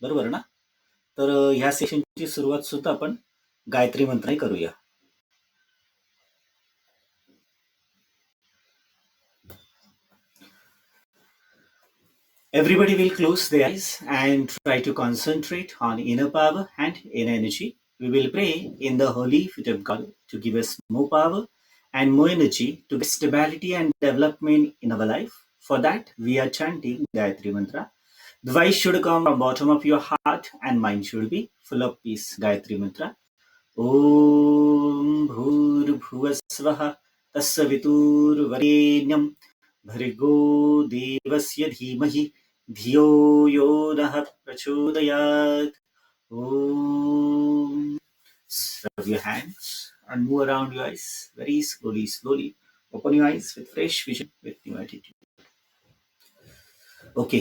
बरोबर ना? तर ह्या सेशनची सुरुवात सुद्धा आपण गायत्री मंत्राने करूया. Everybody will close their eyes and try to concentrate on inner power and inner energy. We will pray in the holy feet of God to give us more power and more energy to get stability and development in our life. For that, we are chanting Gayatri Mantra. The voice should come from bottom of your heart and mind should be full of peace. Gayatri Mantra. Om Bhur Bhuvasvaha Tassaviturvarenyam Bhargo Devasya Dhimahi धियो यो नः प्रचोदयात्. Om. Rub your hands and move around your eyes very slowly, slowly. Open your eyes with fresh vision, with new attitude. Okay.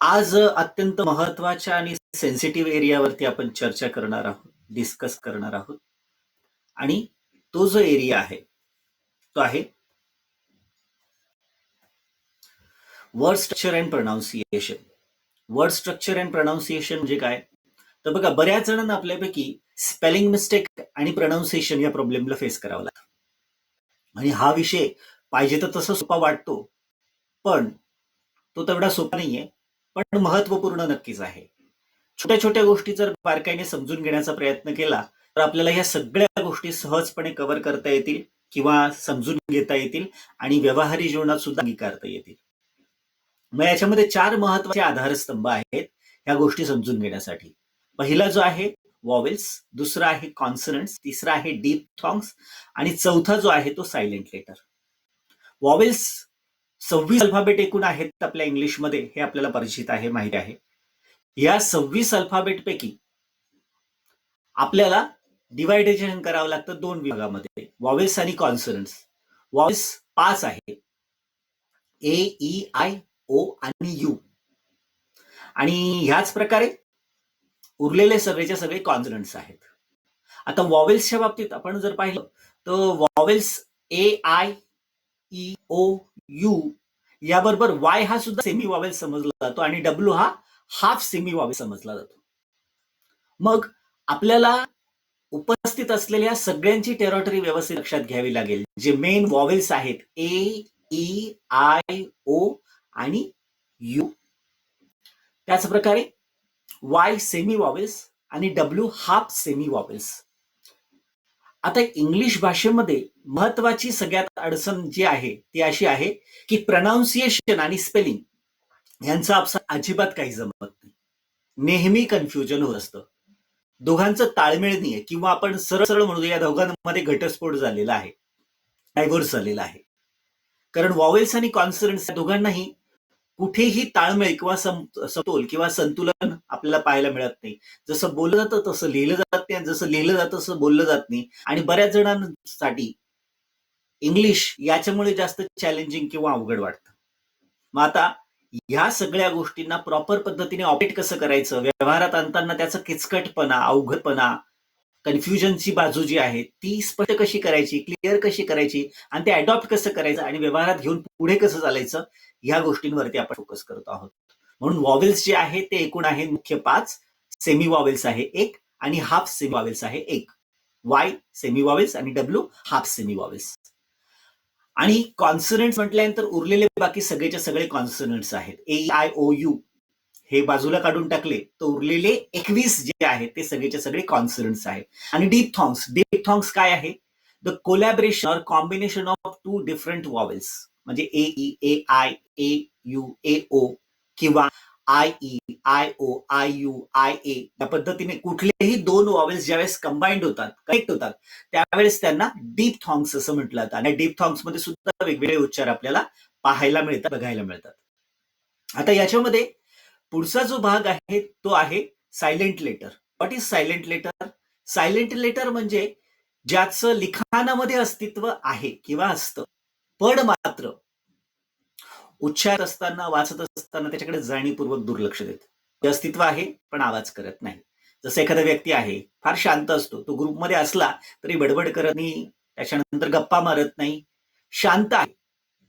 आज अत्यंत महत्वाच्या आणि sensitive एरियावरती आपण चर्चा करणार आहोत, डिस्कस करणार आहोत. आणि तो जो एरिया आहे तो आहे word structure and pronunciation. Word structure and pronunciation म्हणजे काय? तर बघा, बऱ्याच जणांना आपल्यापैकी स्पेलिंग मिस्टेक आणि प्रोनाउन्सिएशन या प्रॉब्लेमला फेस करावा लागतं. आणि हा विषय पाहिजे तर तसा सोपा वाटतो, पण तो तेवढा सोपा नाहीये, पण महत्वपूर्ण नक्कीच आहे. छोट्या छोट्या गोष्टी जर बारकाईने समजून घेण्याचा प्रयत्न केला तर आपल्याला ह्या सगळ्या गोष्टी सहजपणे कव्हर करता येतील किंवा समजून घेता येतील आणि व्यवहारी जीवनात सुद्धा अंगीकारता येतील. मग याच्यामध्ये 4 महत्वाचे आधारस्तंभ आहेत ह्या गोष्टी समजून घेण्यासाठी. पहिला जो आहे वॉवेल्स, दुसरा आहे कॉन्सनंट्स, तिसरा आहे डिप्थॉंग्स आणि चौथा जो आहे तो सायलेंट लेटर. वॉवेल्स 26 अल्फाबेट एकूण आहेत आपल्या इंग्लिशमध्ये, हे आपल्याला परिचित आहे, माहिती आहे. या 26 अल्फाबेट पैकी आपल्याला डिवायडेशन करावं लागतं 2 विभागामध्ये, वॉवेल्स आणि कॉन्सनंट्स. वॉवेल्स 5 आहे, ए, ई, आय, ओ आणि यू. आणि ह्याच प्रकारे उरलेले सगळेच्या सगळे कॉन्सनंट्स आहेत. आता वॉवेल्सच्या बाबतीत आपण जर पाहिलं तर vowels A, I, E, O, U याबरोबर वाय हा सुद्धा सेमी वॉवेल समजला जातो आणि डब्ल्यू हा हाफ सेमी वॉवेल समजला जातो. मग आपल्याला उपस्थित असलेल्या सगळ्यांची टेरिटरी व्यवस्थित लक्षात घ्यावी लागेल. जे मेन वॉवेल्स आहेत ए, ई, आय, ओ आणि यू, त्याच प्रकारे वाय सेमी वॉवेल्स आणि डब्ल्यू हाफ सेमी वॉवेल्स. आता इंग्लिश भाषेमध्ये महत्वाची सगळ्यात अडचण जी आहे ती अशी आहे की प्रोनाउन्सिएशन आणि स्पेलिंग यांचा आपसा अजिबात काही जमत नाही. नेहमी कन्फ्युजन होत असतं, दोघांचं ताळमेळ नाहीये किंवा आपण सरळ सरळ म्हणू या दोघांमध्ये घटस्फोट झालेला आहे, डायव्हर्स झालेला आहे. कारण वॉवेल्स आणि कॉन्सनंट्स दोघांनाही कुठेही ताळमेळ किंवा समतोल किंवा संतुलन आपल्याला पाहायला मिळत नाही. जसं बोललं जातं तसं लिहिलं जात नाही आणि जसं लिहिलं जातं तसं बोललं जात नाही. आणि बऱ्याच जणांसाठी इंग्लिश याच्यामुळे जास्त चॅलेंजिंग किंवा अवघड वाटतं. मग आता ह्या सगळ्या गोष्टींना प्रॉपर पद्धतीने ऑपरेट कसं करायचं, व्यवहारात आणताना त्याचा किचकटपणा, अवघडपणा, कन्फ्युजनची बाजू जी आहे ती स्पष्ट कशी करायची, क्लिअर कशी करायची आणि ते अडॉप्ट कसं करायचं आणि व्यवहारात घेऊन पुढे कसं चालायचं, ह्या गोष्टींवरती आपण फोकस करत आहोत. म्हणून वॉवेल्स जे आहे ते एकूण आहे मुख्य 5, सेमी वॉवेल्स आहे 1 आणि हाफ सेमी वॉवेल्स आहे 1. वाय सेमी वॉवेल्स आणि डब्ल्यू हाफ सेमी वॉवेल्स. आणि कॉन्सनंट्स म्हटल्यानंतर उरलेले बाकी सगळेच्या सगळे कॉन्सनंट्स आहेत. ए, आय, ओ, यू हे बाजूला काढून टाकले तर उरलेले 21 जे आहेत ते सगळेच्या सगळे कॉन्सनंट्स आहेत. आणि डिप्थॉंग्स काय आहे? The collaboration or combination of 2 different vowels, म्हणजे A, E, A, I, A, U, A, O किंवा I, E, I, O, I, U, I, A या पद्धतीने कुठलेही 2 वॉवेल्स ज्यावेळेस कंबाईंड होतात, कनेक्ट होतात, त्यावेळेस त्यांना डिप्थॉंग्स असं म्हटलं जातं. आणि डिप्थॉंग्स मध्ये सुद्धा वेगवेगळे उच्चार आपल्याला पाहायला मिळतात, बघायला मिळतात. आता याच्यामध्ये पुढचा जो भाग आहे तो आहे silent letter. What is silent letter? Silent letter म्हणजे ज्याचं लिखाणामध्ये अस्तित्व आहे किंवा असतं, पण मात्र उच्चार असताना, वाचत असताना त्याच्याकडे जाणीवपूर्वक दुर्लक्ष देत. अस्तित्व आहे पण आवाज करत नाही. जसं एखादा व्यक्ती आहे, फार शांत असतो, तो ग्रुपमध्ये असला तरी बडबड करत नाही, त्याच्यानंतर गप्पा मारत नाही, शांत आहे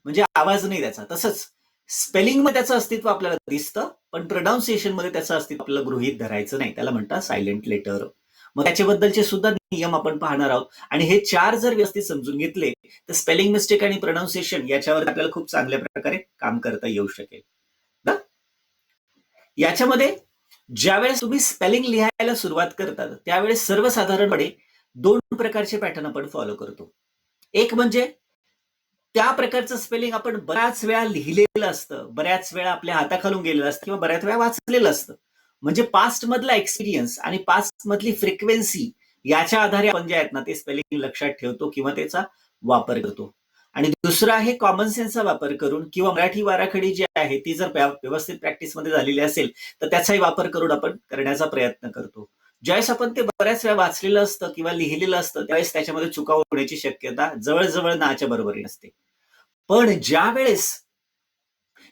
म्हणजे आवाज नाही त्याचा. तसंच स्पेलिंग मध्ये त्याचं अस्तित्व आपल्याला दिसतं, पण प्रोनाऊन्सिएशन मध्ये त्याचं अस्तित्व आपल्याला गृहीत धरायचं नाही. त्याला म्हणतात सायलेंट लेटर. मग त्याच्याबद्दलचे सुद्धा नियम आपण पाहणार आहोत. आणि हे 4 जर व्यवस्थित समजून घेतले तर स्पेलिंग मिस्टेक आणि प्रोनाऊन्सिएशन याच्यावर आपल्याला खूप चांगल्या प्रकारे काम करता येऊ शकेल. याच्यामध्ये ज्यावेळेस तुम्ही स्पेलिंग लिहायला सुरुवात करता त्यावेळेस सर्वसाधारणपणे 2 प्रकारचे पॅटर्न आपण फॉलो करतो. एक म्हणजे त्या प्रकारचं स्पेलिंग आपण बऱ्याच वेळा लिहिलेलं असतं, बऱ्याच वेळा आपल्या हाताखालून गेलेलं असतं किंवा बऱ्याच वेळा वाचलेलं असतं. म्हणजे पास्ट मधला एक्सपिरियन्स आणि पास्ट मधली फ्रिक्वेन्सी याच्या आधारे आपण जे आहेत ना ते स्पेलिंग लक्षात ठेवतो किंवा त्याचा वापर करतो. आणि दुसरं आहे कॉमन सेन्सचा वापर करून किंवा मराठी वाराखडी जी आहे ती जर व्यवस्थित प्रॅक्टिसमध्ये झालेली असेल तर त्याचाही वापर करून आपण करण्याचा प्रयत्न करतो. ज्यावेळेस आपण ते बऱ्याच वेळा वाचलेलं असतं किंवा लिहिलेलं असतं त्यावेळेस त्याच्यामध्ये चुका होण्याची शक्यता जवळजवळ नाच्या बरोबरी असते. पण ज्या वेळेस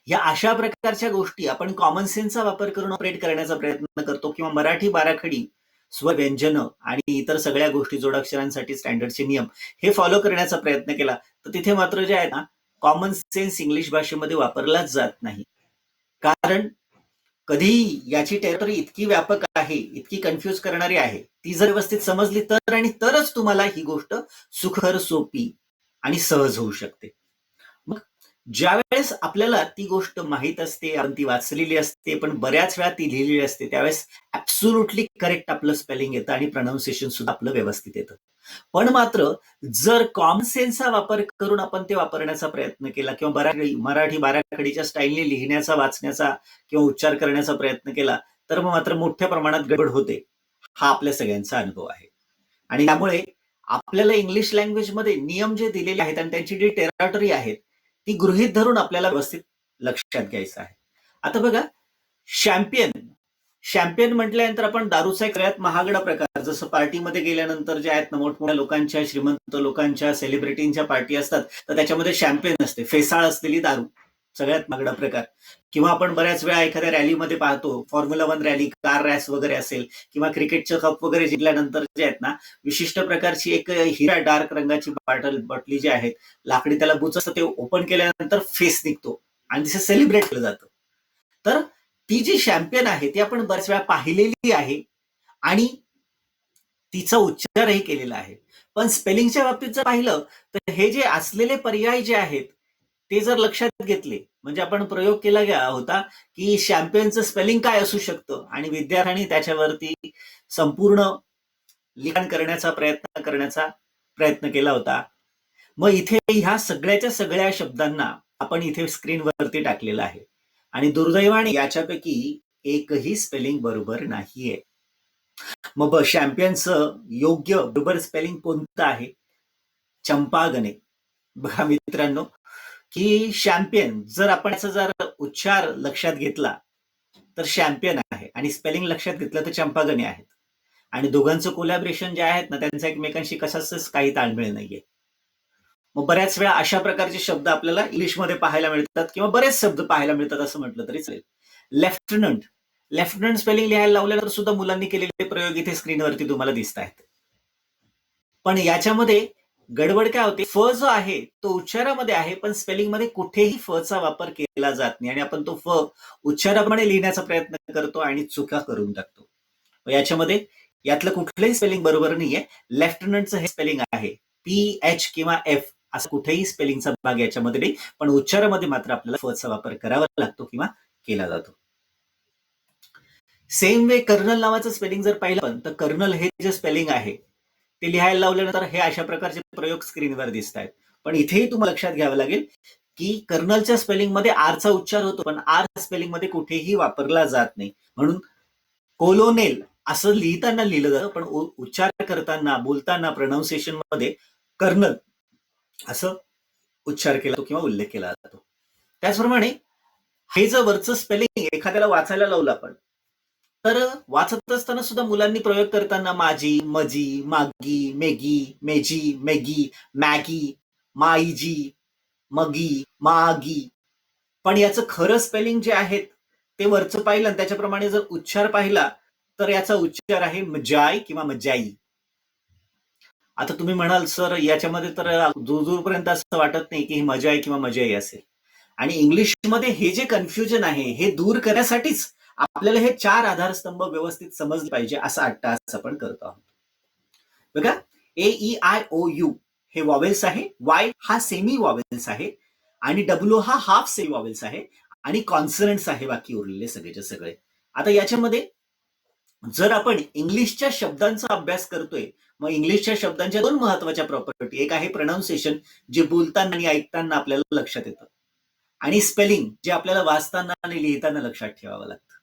या अशा प्रकारच्या गोष्टी आपण कॉमन सेन्सचा वापर करून ऑपरेट करण्याचा प्रयत्न करतो किंवा मराठी बाराखडी स्वव्यंजन आणि इतर सगळ्या गोष्टी जोडाक्षरांसाठी स्टँडर्डचे नियम हे फॉलो करण्याचा प्रयत्न केला तर तिथे मात्र जे आहे ना कॉमन सेन्स इंग्लिश भाषेमध्ये वापरलाच जात नाही. कारण कधी याची टेरिटरी इतकी व्यापक आहे, इतकी कन्फ्यूज करणारी आहे, ती जर व्यवस्थित समजली तर आणि तरच तुम्हाला ही गोष्ट सुखर, सोपी आणि सहज होऊ शकते. मग ज्या वेळेस आपल्याला ती गोष्ट माहीत असते, आपण ती वाचलेली असते, पण बऱ्याच वेळा ती लिहिलेली असते त्यावेळेस ऍब्सोल्युटली करेक्ट आपलं स्पेलिंग येतं आणि प्रोनाऊन्सिएशन सुद्धा आपलं व्यवस्थित येतं. पण मात्र जर कॉमन सेन्सचा वापर करून आपण ते वापरण्याचा प्रयत्न केला किंवा मराठी बाराखडीच्या स्टाईलने लिहिण्याचा, वाचण्याचा किंवा उच्चार करण्याचा प्रयत्न केला तर मग मात्र मोठ्या प्रमाणात गडबड होते. हा आपल्या सगळ्यांचा अनुभव आहे. आणि त्यामुळे आपल्याला इंग्लिश लँग्वेजमध्ये नियम जे दिलेले आहेत आणि त्यांची जी टेरिटरी आहेत ती गृहीत धरून आपल्याला व्यवस्थित लक्षात घ्यायचं आहे. आता बघा शॅम्पियन शॅम्पियन म्हटल्यानंतर आपण दारूचा एक सगळ्यात महागडा प्रकार, जसं पार्टीमध्ये गेल्यानंतर जे आहेत ना मोठमोठ्या लोकांच्या, श्रीमंत लोकांच्या, सेलिब्रिटींच्या पार्टी असतात तर त्याच्यामध्ये शॅम्पियन असते, फेसाळ असलेली दारू सगळ्यात महागडा प्रकार. किंवा आपण बऱ्याच वेळा एखाद्या रॅलीमध्ये पाहतो, फॉर्म्युला 1 रॅली, कार रॅस वगैरे असेल किंवा क्रिकेटचं कप वगैरे जिंकल्यानंतर जे आहेत ना विशिष्ट प्रकारची एक हिरा डार्क रंगाची बाटली जी आहे लाकडी त्याला बुच असतं ते ओपन केल्यानंतर फेस निघतो आणि तिथे सेलिब्रेट केलं जातं. तर ती जी शॅम्पियन आहे ती आपण बऱ्याच वेळा पाहिलेली आहे आणि तिचा उच्चारही केलेला आहे. पण स्पेलिंगच्या बाबतीत जर पाहिलं तर हे जे असलेले पर्याय जे आहेत ते जर लक्षात घेतले म्हणजे आपण प्रयोग केला गेला होता की शॅम्पियनचं स्पेलिंग काय असू शकतं आणि विद्यार्थ्यांनी त्याच्यावरती संपूर्ण लिखाण करण्याचा प्रयत्न केला होता. मग इथे ह्या सगळ्याच्या सगळ्या शब्दांना आपण इथे स्क्रीनवरती टाकलेलं आहे आणि दुर्दैवाने याच्यापैकी एकही स्पेलिंग बरोबर नाहीये. मग शॅम्पियनचं योग्य बरोबर स्पेलिंग कोणतं आहे? चंपागणे. बघा मित्रांनो की शॅम्पियन जर आपण जर उच्चार लक्षात घेतला तर शॅम्पियन आहे आणि स्पेलिंग लक्षात घेतलं तर चंपागणे आहेत. आणि दोघांचं कोलॅबरेशन जे आहेत ना त्यांचा एकमेकांशी कशाच काही ताळमेळ नाहीये. मग बऱ्याच वेळा अशा प्रकारचे शब्द आपल्याला इंग्लिशमध्ये पाहायला मिळतात किंवा बरेच शब्द पाहायला मिळतात असं म्हटलं तरी चालेल. लेफ्टनंट स्पेलिंग लिहायला लावल्यानंतर सुद्धा मुलांनी केलेले प्रयोग इथे स्क्रीनवरती तुम्हाला दिसत आहेत. पण याच्यामध्ये गडबड काय होते, फ जो आहे तो उच्चारामध्ये आहे पण स्पेलिंग मध्ये कुठेही फ चा वापर केला जात नाही आणि आपण तो फ उच्चाराप्रमाणे लिहिण्याचा प्रयत्न करतो आणि चुका करून टाकतो. याच्यामध्ये यातलं कुठलंही स्पेलिंग बरोबर नाहीये. लेफ्टनंटचं हे स्पेलिंग आहे PH किंवा F असं कुठेही स्पेलिंगचा भाग याच्यामध्ये नाही, पण उच्चारामध्ये मात्र आपल्याला फ चा वापर करावा लागतो किंवा केला जातो. सेम वे कर्नल नावाचं स्पेलिंग जर पाहिलं तर कर्नल हे जे स्पेलिंग आहे ते लिहायला लावल्यानंतर हे अशा प्रकारचे प्रयोग स्क्रीनवर दिसत आहेत. पण इथेही तुम्हाला लक्षात घ्यावं लागेल की कर्नलच्या स्पेलिंग मध्ये आरचा उच्चार होतो पण आर स्पेलिंग मध्ये कुठेही वापरला जात नाही. म्हणून कोलोनेल असं लिहिताना लिहिलं जातं पण उच्चार करताना, बोलताना, प्रोनाऊन्सिएशन मध्ये कर्नल असं उच्चार केला जातो किंवा उल्लेख केला जातो. त्याचप्रमाणे हे जर वरचं स्पेलिंग एखाद्याला वाचायला लावलं आपण तर वाचत असताना सुद्धा मुलांनी प्रयोग करताना माझी, मजी, मागी, मेगी, मेजी, मेगी, मॅगी, माईजी, मगी, मागी, पण याचं खरं स्पेलिंग जे आहे ते वरचं पाहिलं आणि त्याच्याप्रमाणे जर उच्चार पाहिला तर याचा उच्चार आहे मजाई किंवा मजाई. आता तुम्ही म्हणाल सर याच्यामध्ये तर दूर दूरपर्यंत असं वाटत नाही की ही मजा आहे किंवा मजाई असेल. आणि इंग्लिशमध्ये हे जे कन्फ्युजन आहे हे दूर करण्यासाठीच आपल्याला हे 4 आधारस्तंभ व्यवस्थित समजले पाहिजे, असा अट्टाहास आपण करतो आहोत. बघा, AEIOU हे वॉवेल्स आहे, वाय हा सेमी वॉवेल्स आहे आणि डब्ल्यू हा हाफ सेमी वॉवेल्स आहे आणि कॉन्सनंट्स आहे बाकी उरलेले सगळेचे सगळे. आता याच्यामध्ये जर आपण इंग्लिशच्या शब्दांचा अभ्यास करतोय, मग इंग्लिशच्या शब्दांच्या 2 महत्वाच्या प्रॉपर्टी, एक आहे प्रोनाउन्सिएशन, जे बोलताना आणि ऐकताना आपल्याला लक्षात येतं, आणि स्पेलिंग, जे आपल्याला वाचताना आणि लिहिताना लक्षात ठेवावं लागतं.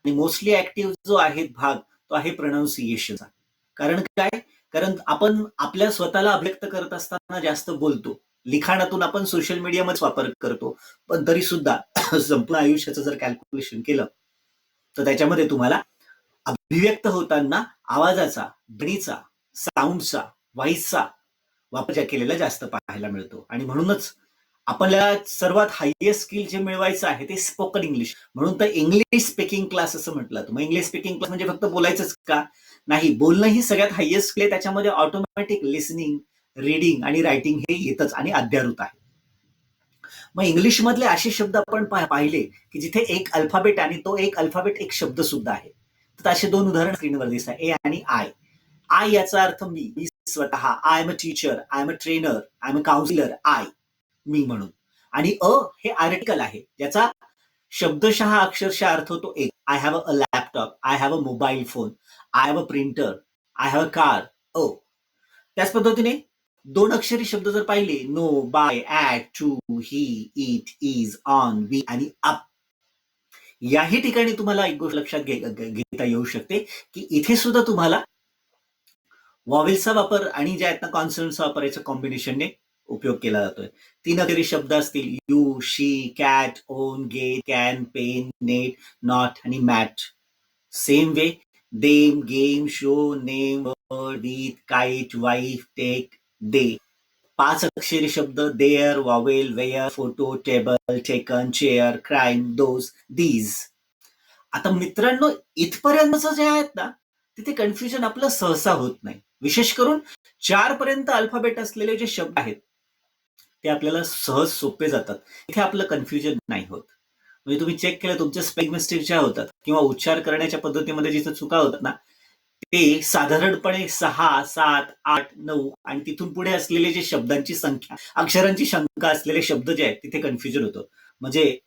आणि मोस्टली ऍक्टिव्ह जो आहे भाग तो आहे प्रोनाउन्सिएशनचा. कारण काय? कारण आपण आपल्या स्वतःला अभिव्यक्त करत असताना जास्त बोलतो, लिखाणातून आपण सोशल मीडियामध्ये वापर करतो, पण तरी सुद्धा संपूर्ण आयुष्याचं जर कॅल्क्युलेशन केलं तर त्याच्यामध्ये तुम्हाला अभिव्यक्त होताना आवाजाचा, ध्वनीचा, साऊंडचा, व्हॉइसचा वापर केलेला जास्त पाहायला मिळतो. आणि म्हणूनच आपल्याला सर्वात हायएस्ट स्किल जे मिळवायचं आहे ते स्पोकन इंग्लिश. म्हणून तर इंग्लिश स्पीकिंग क्लास असं म्हटलं. मग इंग्लिश स्पीकिंग क्लास म्हणजे फक्त बोलायचंच का? नाही, बोलणं ही सगळ्यात हायएस्ट स्किल आहे. त्याच्यामध्ये ऑटोमॅटिक लिसनिंग, रीडिंग आणि रायटिंग हे येतच आणि अध्यारूत आहे. मग इंग्लिश मधले असे शब्द आपण पाहिले की जिथे एक अल्फाबेट आणि तो एक अल्फाबेट एक शब्द सुद्धा आहे. तर असे 2 उदाहरण स्क्रीनवर दिसतात, ए आणि आय. आय याचा अर्थ मी स्वतः, I am a teacher, I am a trainer, I am a counsellor, I me म्हणून. आणि अ हे आर्टिकल आहे, ज्याचा शब्दशः अक्षरशः अर्थ होतो एक. I have a laptop, I have a mobile phone, I have a printer, I have a car, a. त्याच पद्धतीने 2 अक्षरी शब्द जर पाहिले, no, by, at, to, he, it, is, on, we आणि अप, याही ठिकाणी तुम्हाला एक गोष्ट लक्षात घेता येऊ शकते की इथे सुद्धा तुम्हाला वॉवेल्सचा वापर आणि ज्या आहेत ना कॉन्सनंट्सचा वापर याच्या कॉम्बिनेशनने उपयोग केला जातोय. 3 अक्षरी शब्द असतील, you, she, cat, own, get, can, pen, net, not आणि mat. Same way, them, game, show, name, word, with, kite, wife, take, they. 5 अक्षरी शब्द, there, vowel, where, photo, table, taken, chair, crime, those, these. आता मित्रांनो, इथपर्यंतचं जे आहेत ना तिथे confusion आपलं सहसा होत नाही. विशेष करून 4 पर्यंत अल्फाबेट असलेले जे शब्द आहेत ते आपल्याला सहज सोपे जातात. इथे आपलं कन्फ्युजन नाही होत. म्हणजे तुम्ही चेक केलं, तुमच्या स्पेलिंग मिस्टेक ज्या होतात किंवा उच्चार करण्याच्या पद्धतीमध्ये जिथे चुका होतात ना, ते साधारणपणे 6, 7, 8, 9 आणि तिथून पुढे असलेले जे शब्दांची संख्या, अक्षरांची शंका असलेले शब्द जे आहेत तिथे कन्फ्युजन होतं. म्हणजे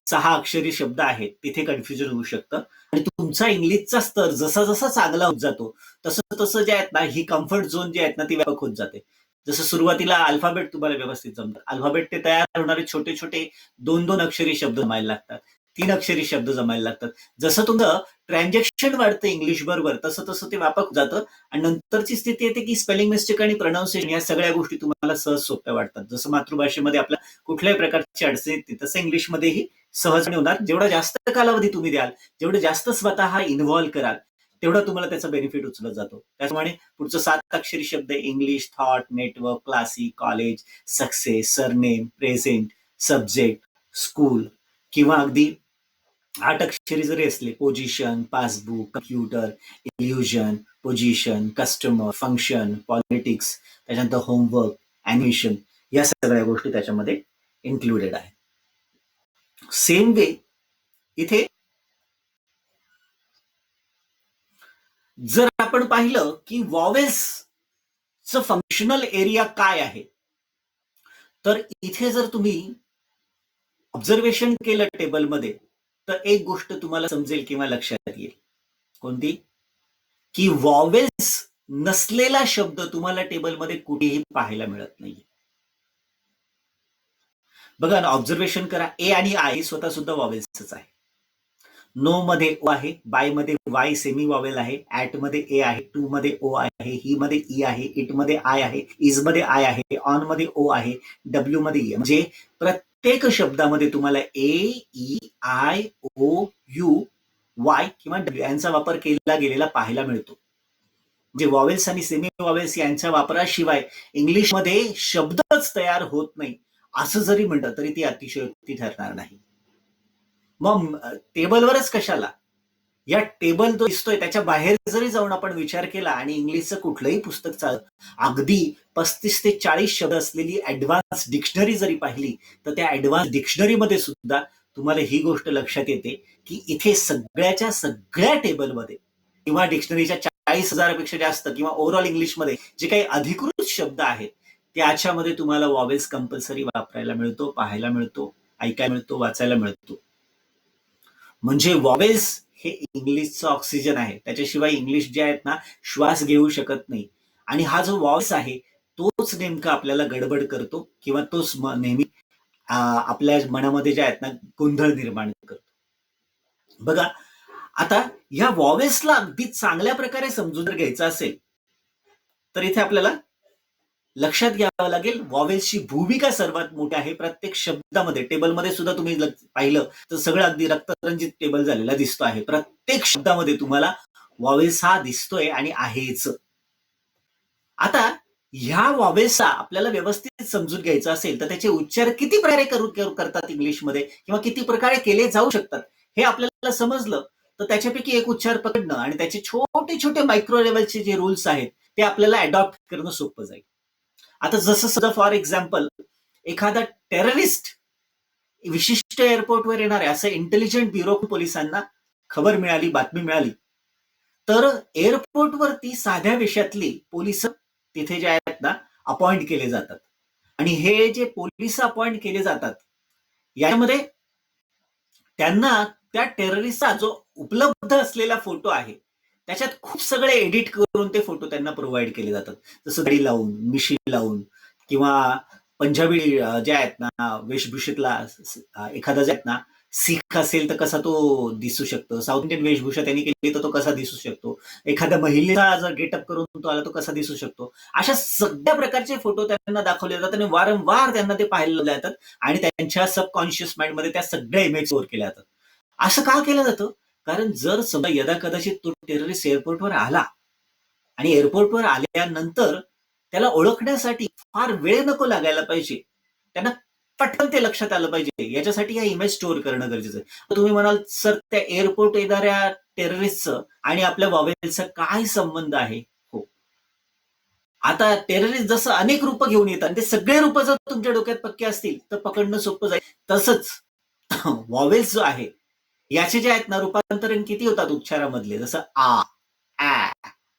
6 अक्षरी शब्द आहेत तिथे कन्फ्युजन होऊ शकतं. आणि तुमचा इंग्लिशचा स्तर जसा जसा चांगला होत जातो तसं तसं जे आहेत ना, ही कम्फर्ट झोन जी आहेत ना ती व्यापक होत जाते. जसं सुरुवातीला अल्फाबेट तुम्हाला व्यवस्थित जमतात, अल्फाबेट ते तयार होणारे छोटे छोटे 2-2 अक्षरी शब्द जमायला लागतात, 3 अक्षरी शब्द जमायला लागतात. जसं तुमचं ट्रान्झॅक्शन वाढतं इंग्लिश बरोबर तसं तसं ते व्यापक जातं. आणि नंतरची स्थिती येते की स्पेलिंग मिस्टेक आणि प्रोनाउन्सिएशन या सगळ्या गोष्टी तुम्हाला सहज सोप्या वाटतात. जसं मातृभाषेमध्ये आपल्या कुठल्याही प्रकारची अडचण येते तसं इंग्लिशमध्येही सहजपणे होणार. जेवढा जास्त कालावधी तुम्ही द्याल, जेवढे जास्त स्वतः इन्व्हॉल्व कराल, तेवढा तुम्हाला त्याचा बेनिफिट उचलत जातो. त्याचप्रमाणे पुढचं 7 अक्षरी शब्द English, thought, network, classic, college, success, surname, present, subject, school, किंवा अगदी 8 अक्षरी जरी असले, position, passbook, computer, illusion, position, customer, function, politics, त्याच्यानंतर होमवर्क, ॲनिमेशन, या सगळ्या गोष्टी त्याच्यामध्ये इन्क्लुडेड आहेत. सेम वे इथे जर आपण पाहिलं की वॉवेल्सचं फंक्शनल एरिया काय आहे, तर इथे जर तुम्ही ऑब्झर्वेशन केलं टेबलमध्ये तर एक गोष्ट तुम्हाला समजेल किंवा लक्षात येईल. कोणती? की वॉवेल्स नसलेला शब्द तुम्हाला टेबलमध्ये कुठेही पाहायला मिळत नाही. बघा ना, ऑब्झर्वेशन करा, ए आणि आय स्वतः सुद्धा वॉवेल्सच आहे. नो मध्ये ओ आहे, बाय मध्ये वाय सेमी वॉवेल आहे, ऍट मध्ये ए आहे, टू मध्ये ओ आहे, ही मध्ये ई आहे, इट मध्ये आय आहे, इज मध्ये आय आहे, ऑन मध्ये ओ आहे, डब्ल्यू मध्ये ई. म्हणजे प्रत्येक शब्दामध्ये तुम्हाला A, E, I, O, U, Y किंवा डब्ल्यू यांचा वापर केला गेलेला पाहायला मिळतो. म्हणजे वॉवेल्स आणि सेमी वॉवेल्स यांच्या वापराशिवाय इंग्लिशमध्ये शब्दच तयार होत नाही असं जरी म्हटलं तरी ती अतिशयोक्ती ठरणार नाही. मग टेबलवरच कशाला, या टेबल जो दिसतोय त्याच्या बाहेर जरी जाऊन आपण विचार केला आणि इंग्लिशचं कुठलंही पुस्तक अगदी 35 ते 40 शब्द असलेली ऍडव्हान्स डिक्शनरी जरी पाहिली तर त्या ऍडव्हान्स डिक्शनरीमध्ये सुद्धा तुम्हाला ही गोष्ट लक्षात येते की इथे सगळ्याच्या सगळ्या टेबलमध्ये किंवा डिक्शनरीच्या 40,000पेक्षा जास्त किंवा ओव्हरऑल इंग्लिशमध्ये जे काही अधिकृत शब्द आहेत त्याच्यामध्ये तुम्हाला वॉवेल्स कंपल्सरी वापरायला मिळतो, पाहायला मिळतो, ऐकायला मिळतो, वाचायला मिळतो. म्हणजे वॉवेल्स हे इंग्लिशचं ऑक्सिजन आहे. त्याच्याशिवाय इंग्लिश जे आहेत ना श्वास घेऊ शकत नाही. आणि हा जो वॉवेल्स आहे तोच नेमका आपल्याला गडबड करतो किंवा तोच नेहमी आपल्या मनामध्ये जे आहेत ना गोंधळ निर्माण करतो. बघा आता ह्या वॉवेल्सला अगदी चांगल्या प्रकारे समजून जर घ्यायचं असेल तर इथे आपल्याला लक्षात घ्यावं लागेल वॉवेल्सची भूमिका सर्वात मोठी आहे. प्रत्येक शब्दामध्ये टेबलमध्ये सुद्धा तुम्ही पाहिलं तर सगळं अगदी रक्तरंजित टेबल झालेला दिसतो आहे. प्रत्येक शब्दामध्ये तुम्हाला वॉवेल्स हा दिसतोय आणि आहेच. आता ह्या वॉवेल्सचा आपल्याला व्यवस्थित समजून घ्यायचं असेल तर त्याचे उच्चार किती प्रकारे करतात इंग्लिशमध्ये किंवा किती प्रकारे केले जाऊ शकतात हे आपल्याला समजलं तर त्याच्यापैकी एक उच्चार पकडणं आणि त्याचे छोटे छोटे मायक्रो लेवलचे जे रूल्स आहेत ते आपल्याला अडॉप्ट करणं सोपं जाईल. आता जसं सुद्धा फॉर एक्झाम्पल एखादा टेररिस्ट विशिष्ट एअरपोर्टवर येणार आहे असं इंटेलिजंट ब्युरो पोलिसांना खबर मिळाली, बातमी मिळाली तर एअरपोर्टवरती साध्या वेशातली पोलिस तिथे जे आहेत ना अपॉइंट केले जातात. आणि हे जे पोलीस अपॉइंट केले जातात यामध्ये त्यांना त्या टेररिस्टचा जो उपलब्ध असलेला फोटो आहे त्याच्यात खूप सगळे एडिट करून ते फोटो त्यांना प्रोव्हाइड केले जातात. जसं दाढी लावून, मिशी लावून किंवा पंजाबी जे आहेत ना वेशभूषेतला एखादा जे आहेत ना सिख असेल तर कसा तो दिसू शकतो, साऊथ इंडियन वेशभूषा त्यांनी केली तर तो कसा दिसू शकतो, एखाद्या महिलेचा जर गेटअप करून तो आला तो कसा दिसू शकतो, अशा सगळ्या प्रकारचे फोटो त्यांना दाखवले जातात आणि वारंवार त्यांना ते पाहायला जातात आणि त्यांच्या सबकॉन्शियस माइंडमध्ये त्या सगळ्या इमेज स्टोअर केल्या जातात. असं का केलं जातं? कारण जर समजा यदा कदाचित तो टेररिस्ट एअरपोर्टवर आला आणि एअरपोर्टवर आल्यानंतर त्याला ओळखण्यासाठी फार वेळ नको लागायला पाहिजे, त्यांना पटकन ते लक्षात आलं पाहिजे, याच्यासाठी या इमेज स्टोअर करणं गरजेचं आहे. तुम्ही म्हणाल सर त्या एअरपोर्ट येणाऱ्या टेररिस्टचं आणि आपल्या वॉवेलचा काय संबंध आहे? हो, आता टेररिस्ट जसं अनेक रूप घेऊन येतात ते सगळे रूप जर तुमच्या डोक्यात पक्के असतील तर पकडणं सोपं जाईल. तसंच वॉवेल्स जो आहे याचे जे आहेत ना रूपांतरण किती होतात उच्चारामधले, जसं आ,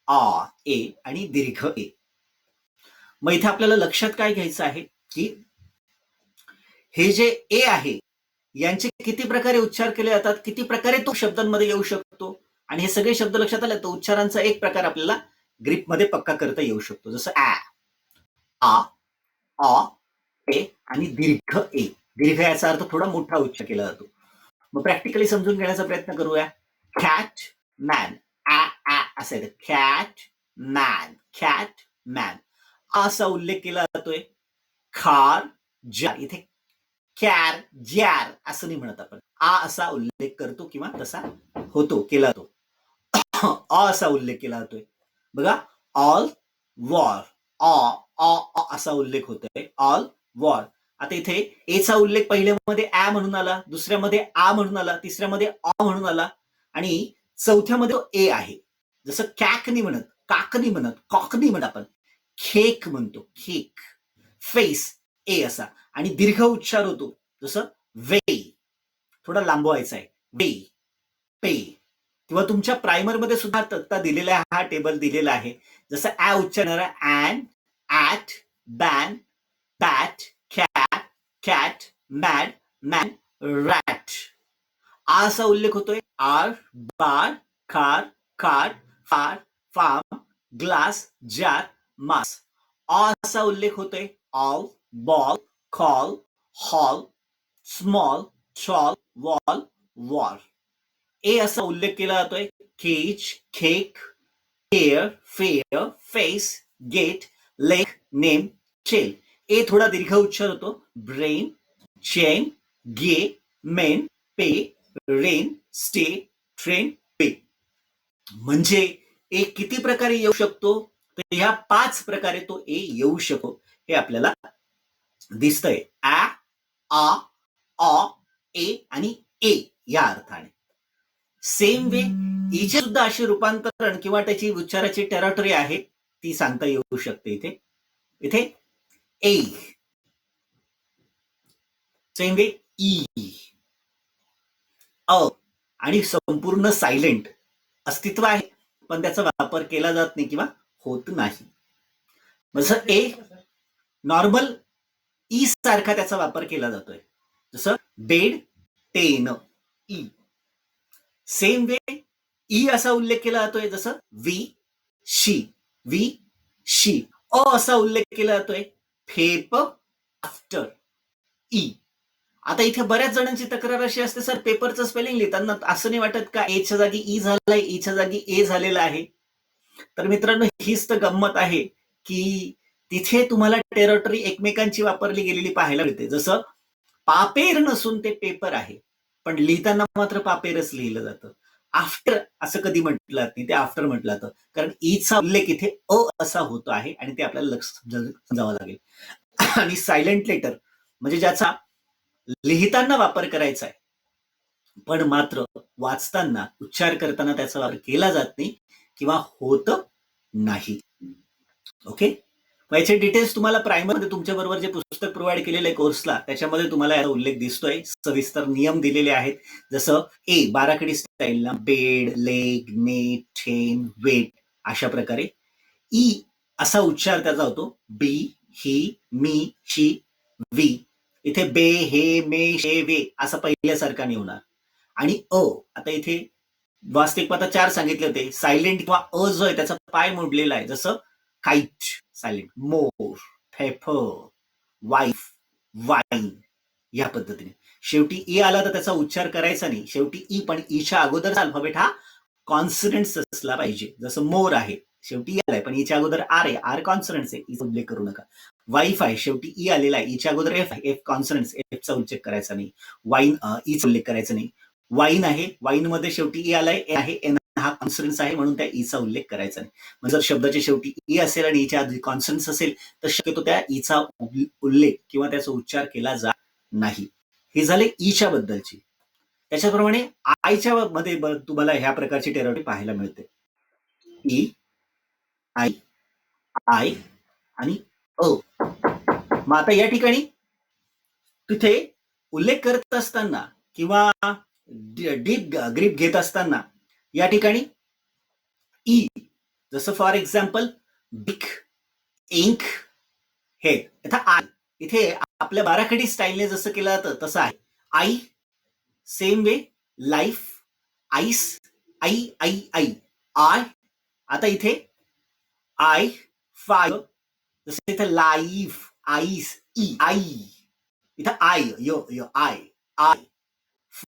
आ, ए आणि दीर्घ ए. मग इथे आपल्याला लक्षात काय घ्यायचं आहे की हे जे ए आहे यांचे किती प्रकारे उच्चार केले जातात, किती प्रकारे तो शब्दांमध्ये येऊ शकतो आणि हे सगळे शब्द लक्षात आले तर उच्चारांचा एक प्रकार आपल्याला ग्रीपमध्ये पक्का करता येऊ शकतो. जसं आ, अ, ए आणि दीर्घ ए. दीर्घ याचा अर्थ थोडा मोठा उच्चार केला जातो. मग प्रॅक्टिकली समजून घेण्याचा प्रयत्न करूया. कॅट मॅन, असं येतं कॅट मॅन, कॅट मॅन असा उल्लेख केला जातोय. खार जार, इथे कॅर ज्यार असं नाही म्हणत आपण, आ असा उल्लेख करतो किंवा तसा होतो, केला जातो. अ असा उल्लेख केला जातोय. बघा ऑल वॉर, असा उल्लेख होतोय, ऑल वॉर. आता इथे एचा उल्लेख पहिल्यामध्ये ऍ म्हणून आला, दुसऱ्यामध्ये आ म्हणून आला, तिसऱ्यामध्ये अ म्हणून आला आणि चौथ्यामध्ये ए आहे. जसं कॅक नाही म्हणत, काक नाही म्हणत, कॉक नाही म्हणत, आपण खेक म्हणतो, खेक. फेस ए असा आणि दीर्घ उच्चार होतो जसं वे, थोडा लांबवायचा आहे, वे, पे. किंवा तुमच्या प्रायमरमध्ये सुद्धा तक्ता दिलेला आहे, हा टेबल दिलेला आहे. जसं ऍ उच्चारणारा an, at, ban, bat, cat, cat, mad, man, rat. आ असा उल्लेख होतोय are, bar, car, card, far, farm, glass, jar, mass. अ असा उल्लेख होतोय all, ball, call, hall, small, shawl, wall, war. A असा उल्लेख केला जातोय cage, cake, care, fair, face, gate, lake, name, चेल. ए थोडा दीर्घ उच्चार होतो, brain, chain, gay, main, pay, rain, stay, train, pay. म्हणजे ए किती प्रकारे येऊ शकतो, तर ह्या 5 प्रकारे तो ए येऊ शकतो हे आपल्याला दिसतंय. आ, अ, ए आणि ए या अर्थाने. सेम वे ईचे सुद्धा अशी रूपांतरण किंवा त्याची उच्चाराची टेरिटरी आहे ती सांगता येऊ शकते इथे. इथे ए, सेम वे ई, अ आणि संपूर्ण सायलेंट अस्तित्व आहे, पण त्याचा वापर केला जात नाही किंवा होत नाही. जसं ए नॉर्मल ई सारखा त्याचा वापर केला जातोय, जसं bed, ten, E. Same way E असा उल्लेख केला जातोय जसं वी, शी, वी, शी. अ असा उल्लेख केला जातोय फेप, आफ्टर, ई. आता इथे बऱ्याच जणांची तक्रार अशी असते, सर पेपरचं स्पेलिंग लिहिताना असं नाही वाटत का एच्या जागी ई झालाय, ईच्या जागी ए झालेला आहे. तर मित्रांनो हीच तर गंमत आहे की तिथे तुम्हाला टेरिटरी एकमेकांची वापरली गेलेली पाहायला मिळते. जसं पापेर नसून ते पेपर आहे, पण लिहिताना मात्र पापेरच लिहिलं जातं. आफ्टर असं कधी म्हटलं नाही, ते आफ्टर म्हटलं जातं, कारण ईचा उल्लेख इथे अ असा होतो आहे आणि ते आपल्याला लक्ष समजावं लागेल. आणि सायलेंट लेटर म्हणजे ज्याचा लिहिताना वापर करायचा आहे, पण मात्र वाचताना उच्चार करताना त्याचा वापर केला जात नाही किंवा होत नाही. ओके, याचे डिटेल्स तुम्हाला प्रायमरमध्ये तुमच्या बरोबर जे पुस्तक प्रोव्हाइड केलेलं आहे कोर्सला त्याच्यामध्ये तुम्हाला याचा उल्लेख दिसतोय. सविस्तर नियम दिलेले आहेत, जसं ए बाराखडी स्टाईलला bed, leg, net, chain, wet अशा प्रकारे. ई असा उच्चार त्याचा होतो बी, ही, मी, शी, वी. इथे बे, हे, मे, शे, वे असा पहिल्यासारखा नाही होणार. आणि अ आता इथे वास्तविक आता 4 सांगितले होते. सायलेंट किंवा अ जो आहे त्याचा पाय मोडलेला आहे, जसं काईट सायलेंट, मोर, पेपर, वाईफ, वाईन या पद्धतीने. शेवटी ई आला तर त्याचा उच्चार करायचा नाही, शेवटी ई, पण ईच्या अगोदरचा अल्फाबेट हा कॉन्सनंट्स असला पाहिजे. जसं मोर आहे शेवटी ई आलाय, पण ईच्या अगोदर आर आहे, आर कॉन्सनंट्स आहे, ईचा उल्लेख करू नका. वाईफ आहे शेवटी ई आलेला आहे, ईच्या अगोदर एफ आहे, एफ कॉन्सनंट्स, एफचा उल्लेख करायचा नाही. वाईन ईचा उल्लेख करायचा नाही. वाईन आहे, वाईन मध्ये शेवटी ई आलाय, ए आहे, एन हा कॉन्सनन्स आहे म्हणून त्या ईचा उल्लेख करायचा नाही. म्हणजे जर शब्दाच्या शेवटी ई असेल आणि ईच्या आधी कॉन्सनन्स असेल तर शक्यतो त्या ईचा उल्लेख किंवा त्याचा उच्चार केला जात नाही. हे झाले ईच्या बद्दलची. त्याच्याप्रमाणे आयच्या मध्ये तुम्हाला ह्या प्रकारची टेरिटरी पाहायला मिळते. ई, आय, आय आणि अ. मग आता या ठिकाणी तिथे उल्लेख करत असताना किंवा डीप ग्रीप घेत असताना या ठिकाणी ई, जसं फॉर एक्झाम्पल बिग, इंक, हे. आता आय इथे आपल्या बाराखडी स्टाईलने जसं केलं जातं तसं आहे. I, same way life, ice, I, I, I, I. आता इथे आय, फाय, जसं इथे लाईफ, आईस, ई, आई. इथं आय, य, य, आय, आय,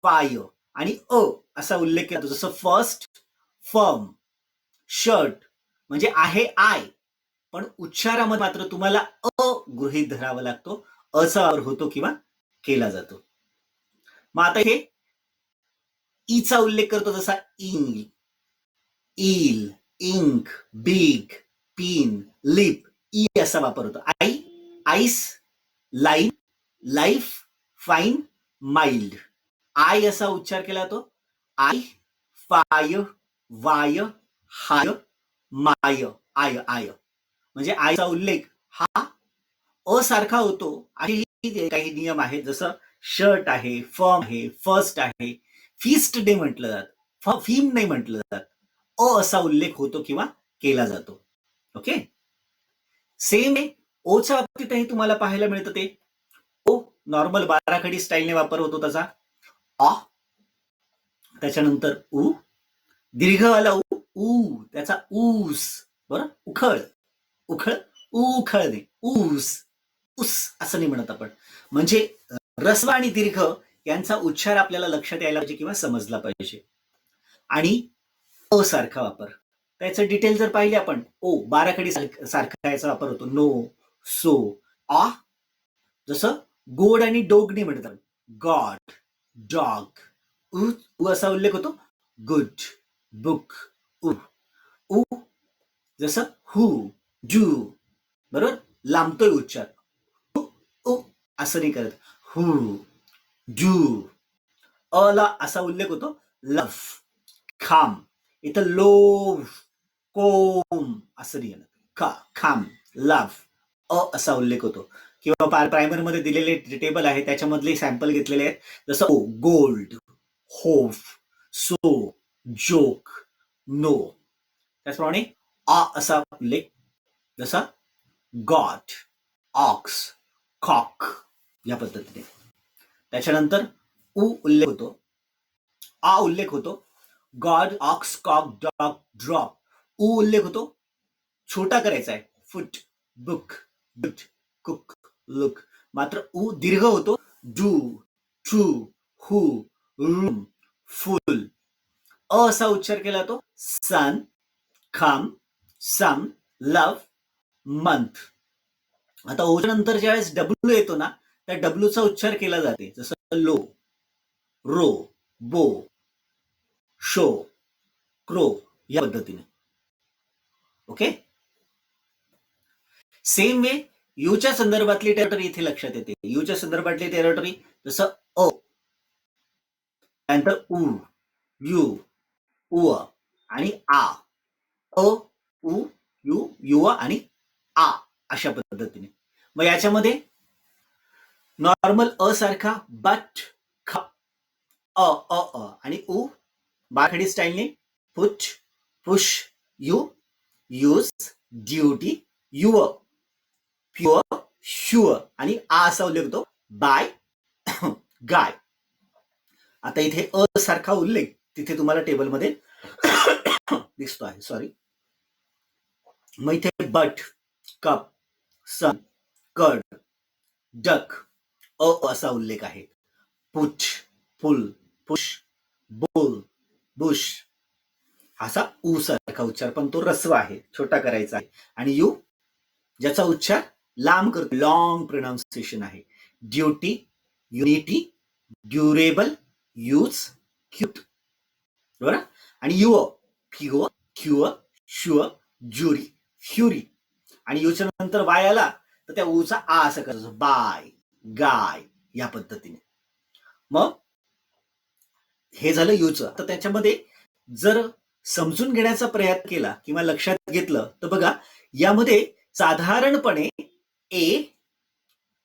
फाय आणि अ असा उल्लेख केला, जसं फर्स्ट, फर्म, शर्ट. म्हणजे आहे आय, पण उच्चारामध्ये मात्र तुम्हाला अ गृहीत धरावा लागतो, अचा वापर होतो किंवा केला जातो. मग आता हे ईचा उल्लेख करतो, जसा eel, eel, ink, big, pin, lip, E असा वापर होतो. I, ice, line, life, fine, mild. I असा उच्चार केला जातो, I, fie, why, high, my, I, I. म्हणजे आयचा उल्लेख हा असारखा होतो. आणि काही नियम आहेत, जसं शर्ट आहे, फर्म आहे, फर्स्ट आहे, फीस्ट डे म्हटलं जात, फीम नाही म्हटलं जात, अ असा उल्लेख होतो किंवा केला जातो. ओके, सेम आहे ओच्या बाबतीतही तुम्हाला पाहायला मिळतं. ते ओ नॉर्मल बाराखडी स्टाईलने वापर होतो त्याचा. अ, त्याच्यानंतर उ, दीर्घवाला उ, ऊ त्याचा ऊस, बरं, उखळ, उखळ, उखळ नाही, ऊस, उस असं नाही म्हणत आपण. म्हणजे रस्व आणि दीर्घ यांचा उच्चार आपल्याला लक्षात यायला पाहिजे किंवा समजला पाहिजे. आणि अ सारखा वापर, त्याचं डिटेल जर पाहिले आपण, ओ बाराखडी सारखा याचा वापर होतो, नो, सो. आ जसं गोड आणि डोग नाही म्हणतात, गॉड, डॉग. उ असा उल्लेख होतो, गुड, बुक, उ. उ जसं हू, जू, बरोबर, लांबतोय उच्चार, उ असं नाही करत, हू, जू. अ ला असा उल्लेख होतो, लव्ह, खाम, इथं लोभ, कोम असं लिहिलं. खाम, लव्ह, असा उल्लेख होतो. किंवा प्रायमरीमध्ये दिलेले टेबल आहे त्याच्यामधले सॅम्पल घेतलेले आहेत. जसं gold, hope, so, joke, no. त्याचप्रमाणे असा उल्लेख, जसा गॉड, ऑक्स, कॉक या पद्धतीने. त्याच्यानंतर उल्लेख होतो, उल्लेख होतो god, ox, cock, dog, drop. उल्लेख होतो छोटा करायचा आहे, foot, book, boot, cook, look. मात्र दीर्घ होतो, do, true, who, room, fool. असा उच्चार केला जातो, सन, खम, सम, लव, मंथ. आता ओच्या नंतर ज्यावेळेस डब्ल्यू येतो ना, त्या डब्ल्यूचा उच्चार केला जाते, जसं लो, रो, बो, शो, क्रो या पद्धतीने. ओके. सेम वे यूच्या संदर्भातली टेरिटरी इथे लक्षात येते. यूच्या संदर्भातली टेरिटरी जसं त्यानंतर यू, उ आणि आ. यू, यु आणि आ अशा पद्धतीने. मग याच्यामध्ये नॉर्मल सारखा बट, ख, आणि बाखडी स्टाईलने put, push, you, use, duty, your, pure, sure आणि असा उल्लेख होतो बाय, गाय. आता इथे सारखा उल्लेख तिथे तुम्हाला टेबलमध्ये दिसतो आहे. सॉरी. मग इथे but, cup, sun, curd, duck, असा उल्लेख आहे. Put, pull, push, bull, bush. असा सारखा उच्चार, पण तो रस्व आहे, छोटा करायचा आहे. आणि यू ज्याचा उच्चार लांब करतो, लॉंग प्रोनाउन्सिएशन आहे. Duty, unity, durable, use, cute. बरोबर. आणि your, pure, cure, sure, jury, fury. आणि यूच्या नंतर वाय आला तर त्या ऊचा असं करायचं, बाय, गाय या पद्धतीने. मग हे झालं यूचं. तर त्याच्यामध्ये जर समजून घेण्याचा प्रयत्न केला किंवा लक्षात घेतलं तर बघा, यामध्ये साधारणपणे ए,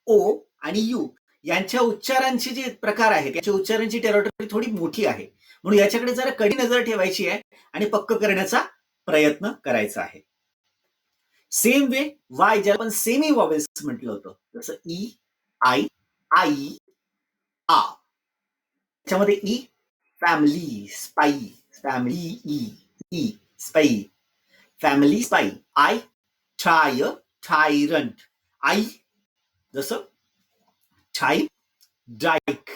ओ आणि यू यांच्या उच्चारांचे जे प्रकार आहेत त्याच्या उच्चारांची टेरिटरी थोडी मोठी आहे. म्हणून याच्याकडे जरा कडी नजर ठेवायची आहे आणि पक्क करण्याचा प्रयत्न करायचा आहे. सेम वे वाय, ज्याला आपण सेमी वॉवेल्स म्हटलं होतं, जसं ई, आई, आई, आ. त्याच्यामध्ये E, family, spy, family, E, spy, family, spy. I, tie, tyrant. I जसं टाईप, डाईक.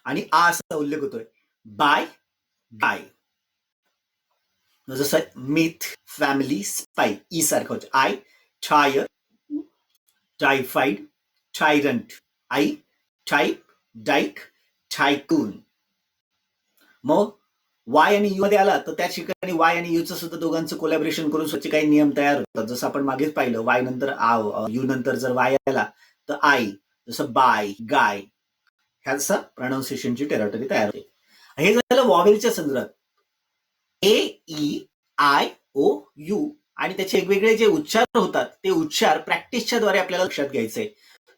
आणि असा उल्लेख होतोय बाय, गाय. जसं मिथ, फॅमिली, स्पाई, ई सारखं होतं. I, tyre, typhoid, tyrant. I, type, dyke, tycoon. मग वाय आणि यू मध्ये आला तर त्या ठिकाणी वाय आणि यूचं सुद्धा दोघांचं कोलॅबरेशन करून स्वतःचे काही नियम तयार होतात. जसं आपण मागेच पाहिलं, वाय नंतर यू नंतर जर वाय आला तर आई, जसं बाय, गाय. ह्याचं प्रोनाउन्सिएशनची टेरिटरी तयार होते. हे झालं वॉवेलच्या संदर्भात. ए, ई, आय, ओ, यू आणि त्याचे वेगवेगळे जे उच्चार होतात ते उच्चार प्रॅक्टिसच्या द्वारे आपल्याला लक्षात घ्यायचंय.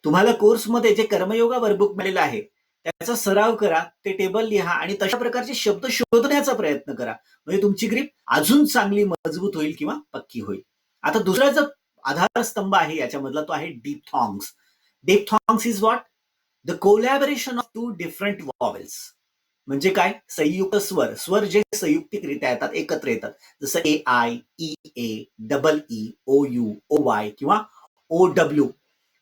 तुम्हाला कोर्समध्ये जे कर्मयोगा वर्कबुक मिळालेलं आहे त्याचा सराव करा, ते टेबल लिहा आणि तशा प्रकारचे शब्द शोधण्याचा प्रयत्न करा. म्हणजे तुमची ग्रीप अजून चांगली मजबूत होईल किंवा पक्की होईल. आता दुसरा जो आधारस्तंभ आहे याच्यामधला तो आहे diphthongs. Diphthongs is what? The collaboration of two different vowels. म्हणजे काय? संयुक्त स्वर. स्वर जे संयुक्तिकरित्या येतात, एकत्र येतात. जसं A, I, E, A, double E, O, U, O, Y किंवा ओ, डब्ल्यू.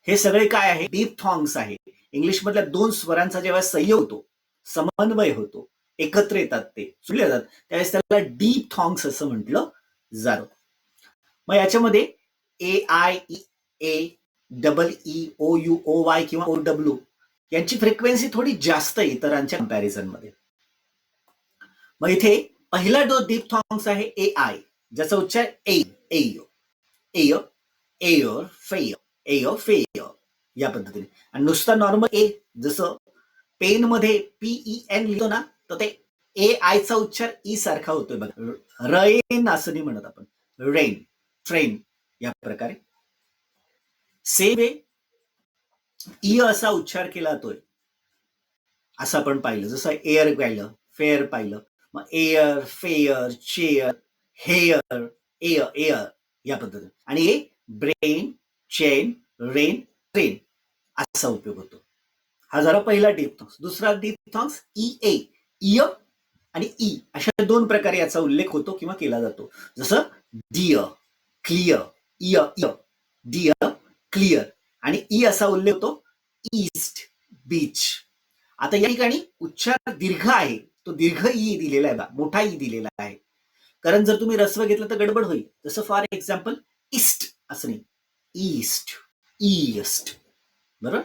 हे सगळे काय आहे? डिप्थॉंग्स आहे. इंग्लिश मधल्या दोन स्वरांचा जेव्हा संयोग होतो, समन्वय होतो, एकत्र येतात, ते जुळले जातात, त्यावेळेस त्याला डिप्थॉंग्स असं म्हटलं जातं. मग याच्यामध्ये A, I, E, A, double E, O, U, O, Y किंवा ओ, डब्ल्यू यांची फ्रिक्वेन्सी थोडी जास्त आहे इतरांच्या कंपॅरिझन मध्ये. मग इथे पहिला डिप्थॉंग्स आहे ए, आय, ज्याचा उच्चार ए, एय, एय, एयर, फेय, एय, फेय या पद्धतीने. आणि नुसता नॉर्मल ए, जसं पेन मध्ये PEN लिहितो ना, तर ते ए आयचा उच्चार ई सारखा होतोय बघा. रेन असं नाही म्हणत आपण, रेन, ट्रेन या प्रकारे. सेम वे ई असा उच्चार केला जातोय असं आपण पाहिलं. जसं एअर पाहिलं, फेअर पाहिलं, मग air, fair, chair, hair, air, air या पद्धतीने. आणि हे ब्रेन, चेन, रेन, ट्रेन असा उपयोग होतो. हा झाला पहिला डिप्थॉंग्स. दुसरा डिप्थॉंग्स ई ए, इय आणि ई अशा दोन प्रकारे याचा उल्लेख होतो किंवा केला जातो. जसं डिअर, क्लिअर, इय इय, डिअर, क्लिअर. आणि ई असा उल्लेख होतो ईस्ट, बीच. आता या ठिकाणी उच्चार दीर्घ आहे, तो दीर्घ ई दिलेला आहे, मोठा ई दिलेला आहे. कारण जर तुम्ही रस्व घेतलं तर गडबड होईल. जसं फॉर एक्झाम्पल ईस्ट असं नाही, ईस्ट, ईस्ट, बरोबर.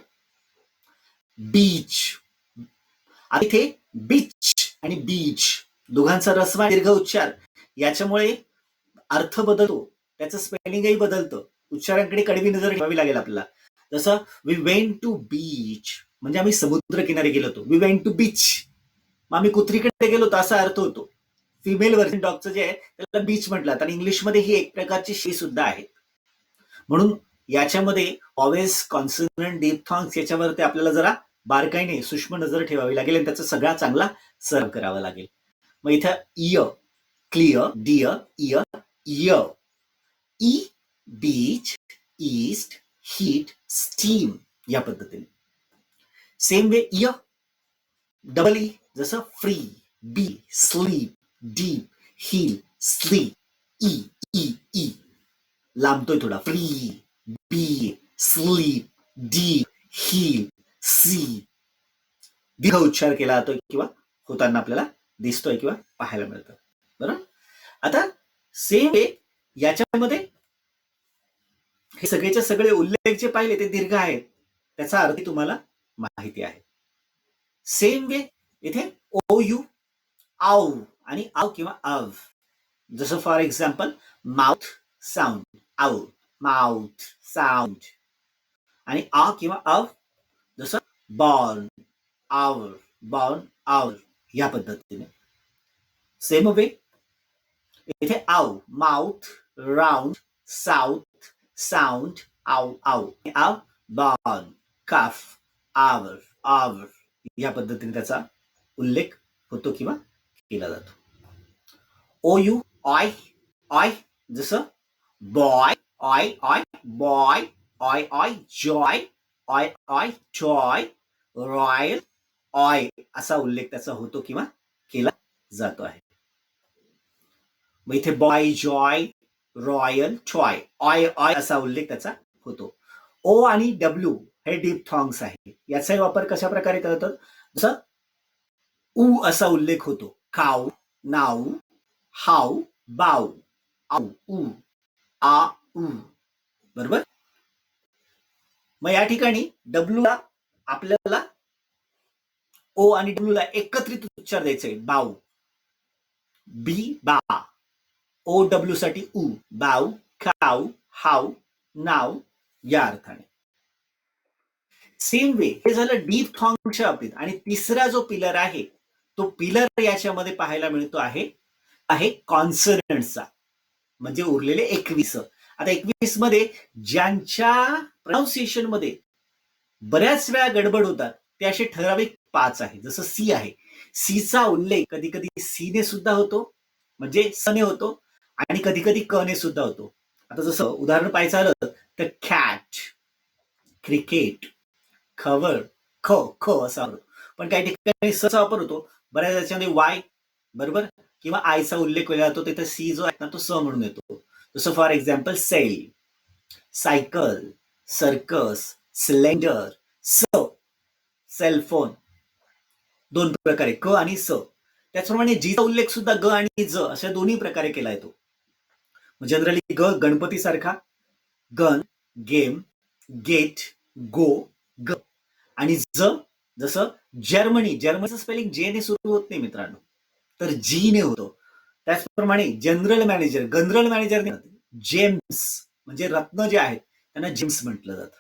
बीच, इथे बीच आणि बीच दोघांचा रस्व दीर्घ उच्चार, याच्यामुळे अर्थ बदलतो, त्याचं स्पेलिंगही बदलतं. उच्चारांकडे कडवी नजर ठेवावी लागेल आपल्याला. जसं वी वेंट टू बीच म्हणजे आम्ही समुद्र किनारे गेलो होतो. वी वेंट टू बीच मग आम्ही कुत्रीकडे गेलो होतो असा अर्थ होतो. फिमेल व्हर्जन डॉगचं जे आहे त्याला बीच म्हटलं. आणि इंग्लिशमध्ये ही एक प्रकारची शी सुद्धा आहे. म्हणून याच्यामध्ये व्हॉवेल्स, कॉन्सोनंट, डिप्थॉंग्स याच्यावरती आपल्याला जरा बारकाईने सूक्ष्म नजर ठेवावी लागेल आणि त्याचा सगळा चांगला सर्व करावा लागेल. मग इथं इय, क्लिअर, डिअर, इयर, इय, E, beach, east, heat, steam या पद्धतीने. सेम वे इय, डबल ई, जसं free, bee, sleep, deep, heal, sleep, E, E, E लांबतोय थोडा. Free, bee, sleep, deep, heal, sea. दीर्घ उच्चार केला जातोय किंवा होताना आपल्याला दिसतोय किंवा पाहायला मिळतं. बरोबर. आता सेम वे याच्यामध्ये हे सगळेचे सगळे उल्लेख जे पाहिले ते दीर्घ आहेत, त्याचा अर्थ तुम्हाला माहिती आहे. सेम वे इथे ओ यू, आव आणि आव किंवा आव. जसं फॉर एक्झाम्पल माउथ साऊंड, आव, माउथ साऊंड. आणि आ किंवा आव जसं बॉर्न, आवर, बॉर्न, आवर या पद्धतीने. सेम वे इथे आव, माउथ, राऊंड, साऊथ, साऊंड, आव, आव, आव, बॉर्न, काफ, आवर, आवर या पद्धतीने त्याचा उल्लेख होतो किंवा केला जातो. ओ यू, ऑय, ऑय जसं बॉय, ऑय, ऑय, बॉय, ऑय, ऑय, जॉय, ऑय, ऑय, जॉय, रॉयल, ऑय असा उल्लेख त्याचा होतो किंवा केला जातो आहे. मग इथे बॉय, जॉय, रॉयल, टॉय, ऑय, ऑय असा उल्लेख त्याचा होतो. ओ आणि डब्ल्यू हे डिप्थॉंग्स आहे. याचाही वापर कशा प्रकारे करतात. जसं उ असा उल्लेख होतो. काऊ, नाऊ, हाऊ, बाऊ, आऊ, उ, आ, उ, बरोबर. मग या ठिकाणी डब्ल्यू ला आपल्याला ओ आणि डब्ल्यू ला एकत्रित उच्चार द्यायचा आहे. बाऊ, बी, बा, ओ डब्ल्यू साठी उ, बाऊ, खाऊ, हाऊ, नाव या अर्थाने. सेम वे हे झालं डिप्थॉंगच्या बाबतीत. आणि तिसरा जो पिलर आहे तो पिलर याच्यामध्ये पाहायला मिळतो आहे कॉन्सनंटचा, म्हणजे उरलेले 21. आता 21 मध्ये ज्यांच्या प्रोनाउन्सिएशन मध्ये बऱ्याच वेळा गडबड होतात ते असे ठराविक 5 आहे. जसं सी आहे, सीचा उल्लेख कधी कधी सीने सुद्धा होतो, म्हणजे सने होतो, आणि कधी कधी कने सुद्धा होतो. आता जसं उदाहरण पाहायचं झालं तर कॅट, क्रिकेट, खबर, ख ख असा होतो. पण काही ठिकाणी सचा वापर होतो. बऱ्याच याच्यामध्ये वाय बरोबर किंवा आयचा उल्लेख केला जातो. तिथे सी जो आहे ना तो स म्हणून येतो. जसं for example cell, cycle, circus, cylinder, स, सेलफोन. दोन प्रकारे क आणि स. त्याचप्रमाणे जीचा उल्लेख सुद्धा ग आणि ज अशा दोन्ही प्रकारे केला येतो. जनरली ग गणपती सारखा, गन, गेम, गेट, गो, ग. आणि ज जसं जर्मनी, जर्मनीचं स्पेलिंग जे ने सुरू होत नाही मित्रांनो, तर जी ने होतो. त्याचप्रमाणे general manager, general manager James म्हणजे रत्न जे आहेत त्यांना जेम्स म्हटलं जातं.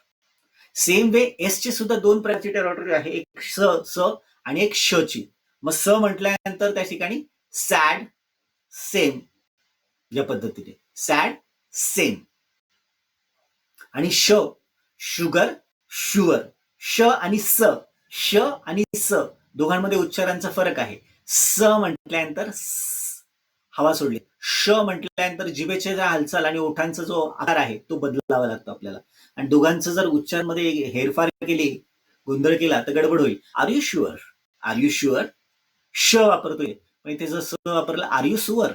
सेम वे एस चे सुद्धा दोन प्रकारची टेरिटरी आहे, एक स स आणि एक श ची. मग स म्हटल्यानंतर त्या ठिकाणी सॅड, सेम या पद्धतीने सॅड, सेम. आणि श, शुगर, शुअर. श आणि स, श आणि स दोघांमध्ये उच्चारांचा फरक आहे. स म्हटल्यानंतर हवा सोडली. श म्हटल्यानंतर जिभेचे ज्या हालचाल आणि ओठांचा जो आकार आहे तो बदलावा लागतो आपल्याला. आणि दोघांचं जर उच्चारमध्ये हेरफार केली, गोंधळ केला तर गडबड होईल. Are you sure, are you sure. श वापरतोय पण इथे जर स वापरलं आर यू शुअर,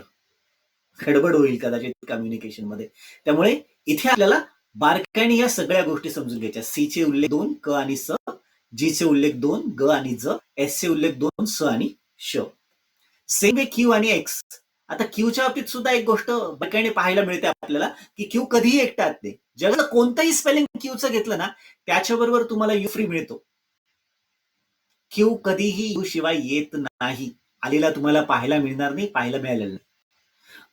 गडबड होईल कदाचित कम्युनिकेशन मध्ये. त्यामुळे इथे आपल्याला बारकाईने या सगळ्या गोष्टी समजून घ्यायच्या. सी चे उल्लेख 2 क आणि स, जी चे उल्लेख 2 ग आणि ज, एस चे उल्लेख 2 स आणि श. सेम आहे क्यू आणि एक्स. आता क्यूच्या बाबतीत सुद्धा एक गोष्ट बारकाईने पाहायला मिळते आपल्याला की क्यू कधीही एकटा येत नाही. जगात कोणतंही स्पेलिंग क्यूचं घेतलं ना त्याच्याबरोबर तुम्हाला यू फ्री मिळतो. क्यू कधीही यू शिवाय येत नाही. आलेला तुम्हाला पाहायला मिळणार नाही, पाहायला मिळालेलं नाही.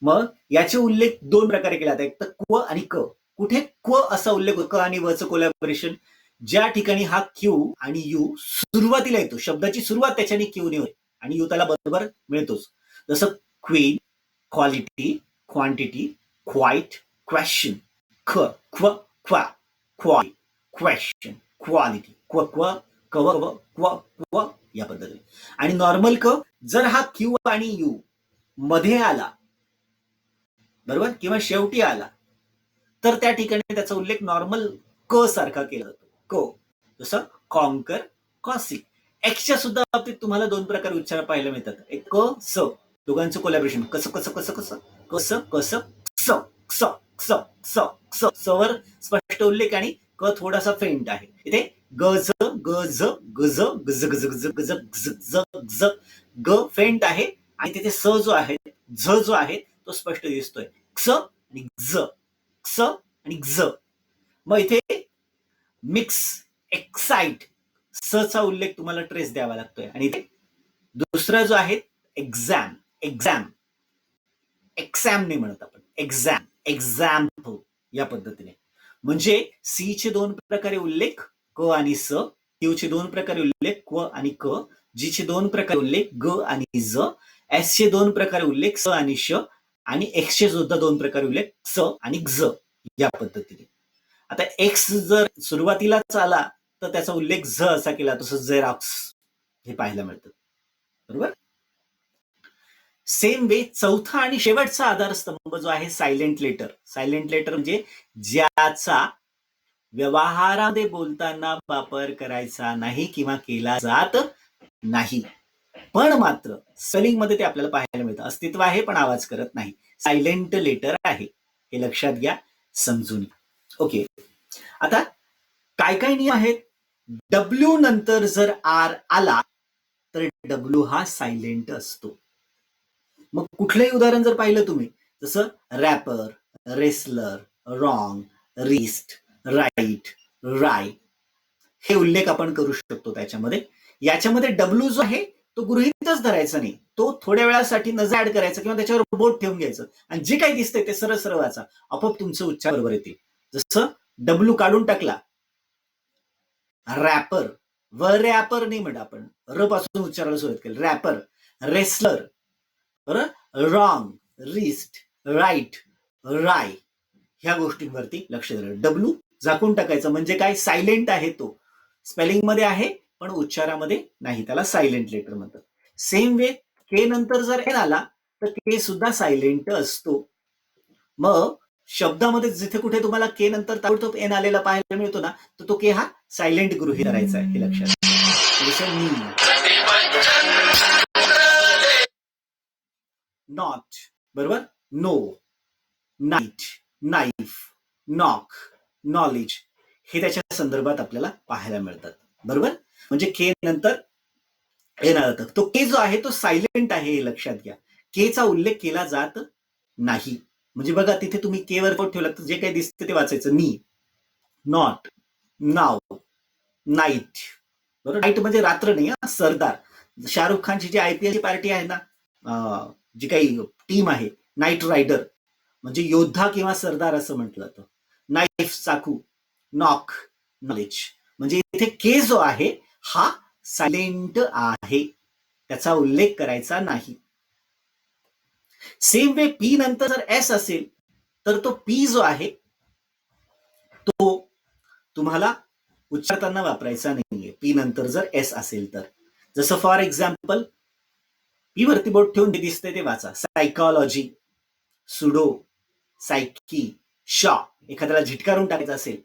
मग याचे उल्लेख 2 प्रकारे केला जातात. एक तर क्व आणि क. कुठे क्व असा उल्लेख क आणि वचं कोलॅबोरेशन ज्या ठिकाणी हा क्यू आणि यू सुरुवातीला येतो, शब्दाची सुरुवात त्याच्याने क्यूने होते आणि यू त्याला बरोबर मिळतोच. जसं queen, quality, quantity, quite, question. ख, क्व, क्वा, क्वाई, क्वेश्चन, क्वालिटी, क्व, क्व, कव, क्व, क्व या पद्धतीने. आणि नॉर्मल क जर हा क्यू आणि यू मध्ये आला बरोबर किंवा शेवटी आला तर त्या ठिकाणी त्याचा उल्लेख नॉर्मल क सारखा केला जातो. क जसं कॉन्कर, कॉसिक. एक्सच्या सुद्धा बाबतीत तुम्हाला 2 प्रकारे उच्चार पाहायला मिळतात. एक क स दोघांचं कोलॅबोरेशन कसं कसं कसं कसं कसं कसं स स स स स सवर स्पष्ट उल्लेख आणि क थोडासा फेंट आहे. इथे गज गज गज गज गज गज गज गज गज ग फेंट आहे आणि तिथे स जो आहे झ जो आहे तो स्पष्ट दिसतोय. क्स आणि झ, क्स आणि झ. मग इथे मिक्स, एक्साइट, स चा उल्लेख तुम्हाला ट्रेस द्यावा लागतोय. आणि इथे दुसरा जो आहे एक्झाम, एक्झाम, एक्झाम नाही म्हणत आपण, एक्झाम, एक्झाम्पल या पद्धतीने. म्हणजे सी चे 2 प्रकारे उल्लेख क आणि स, क्यू चे 2 प्रकारे उल्लेख क्व आणि क, जी चे 2 प्रकारे उल्लेख ग आणि ज, एस चे 2 प्रकारे उल्लेख स आणि श आणि एक्स चे सुद्धा 2 प्रकारे उल्लेख स आणि ग्झ या पद्धतीने. आता एक्स जर सुरुवातीलाच आला तर त्याचा उल्लेख झ असा केला, तसं झेरॉक्स हे पाहायला मिळतं. बरोबर. सेम वे चौथा आणि शेवटचा आधारस्तंभ जो आहे सायलेंट लेटर. सायलेंट लेटर म्हणजे ज्याचा व्यवहारामध्ये बोलताना वापर करायचा नाही किंवा केला जात नाही, पण मात्र स्पेलिंग मध्ये ते आपल्याला पाहायला मिळतं. अस्तित्व आहे पण आवाज करत नाही. सायलेंट लेटर आहे, हे लक्षात घ्या, समजून. ओके. आता काय काय नियम आहेत. डब्ल्यू नंतर जर आर आला तर डब्ल्यू हा सायलेंट असतो. मग कुठलंही उदाहरण जर पाहिलं तुम्ही, जसं wrapper, wrestler, wrong, wrist, write, wry, हे उल्लेख आपण करू शकतो त्याच्यामध्ये. याच्यामध्ये डब्ल्यू जो आहे तो गृहीतच धरायचा नाही, तो थोड्या वेळासाठी नजर ऍड करायचा किंवा त्याच्यावर बोट ठेवून घ्यायचं आणि जे काही दिसतंय ते सरळ सरळ वाचा, आपोआप तुमचं उच्चार बरोबर येतील. जसं डब्ल्यू काढून टाकला, रॅपर, व रॅपर नाही म्हणत आपण, र पासून उच्चारायला सुरुवात केली, रॅपर, रेसलर, बरोबर, रॉंग, रिस्ट, राईट, राय, ह्या गोष्टींवरती लक्ष द्यायचं. डब्ल्यू झाकून टाकायचं म्हणजे काय, सायलेंट आहे तो, स्पेलिंग मध्ये आहे पण उच्चारामध्ये नाही, त्याला सायलेंट लेटर म्हणतात. सेम वे के नंतर जर एन आला तर के सुद्धा सायलेंट असतो. मग शब्दामध्ये जिथे कुठे तुम्हाला के नंतर ताबडतोब एन आलेला पाहायला मिळतो ना, तर तो के हा सायलेंट गृहीत धरायचा आहे, हे लक्षात. नॉट, बरोबर, know, knight, knife, knock, knowledge, हे त्याच्या संदर्भात आपल्याला पाहायला मिळतात. बरोबर. म्हणजे के नंतर एन आलं, तो के जो आहे तो सायलेंट आहे, हे लक्षात घ्या. के चा उल्लेख केला जात नाही. म्हणजे बघा तिथे तुम्ही के वर ठेवला तर जे काही दिसतं ते वाचायचं. नी, नॉट, नाव, नाईट, बरोबर. नाईट म्हणजे रात्र नाही, सरदार. शाहरुख खानची जी आयपीएल पार्टी आहे ना, जी काही टीम आहे, नाईट रायडर म्हणजे योद्धा किंवा सरदार असं म्हटलं जातं. नाईफ, चाकू, नॉक, नॉलेज. म्हणजे इथे के जो आहे हा सायलेंट आहे. त्याचा उल्लेख करायचा नाही. सेम वे पी नंतर जर एस असेल तर तो पी जो आहे तो तुम्हाला उच्चारताना वापरायचा नाहीये. पी नंतर जर एस असेल तर. जसं फॉर एक्झाम्पल पी वरती बोट ठेवून दिसतंय ते वाचा. सायकॉलॉजी, सुडो, सायकी, शॉ. एखाद्याला झिटकारून टाकायचं असेल,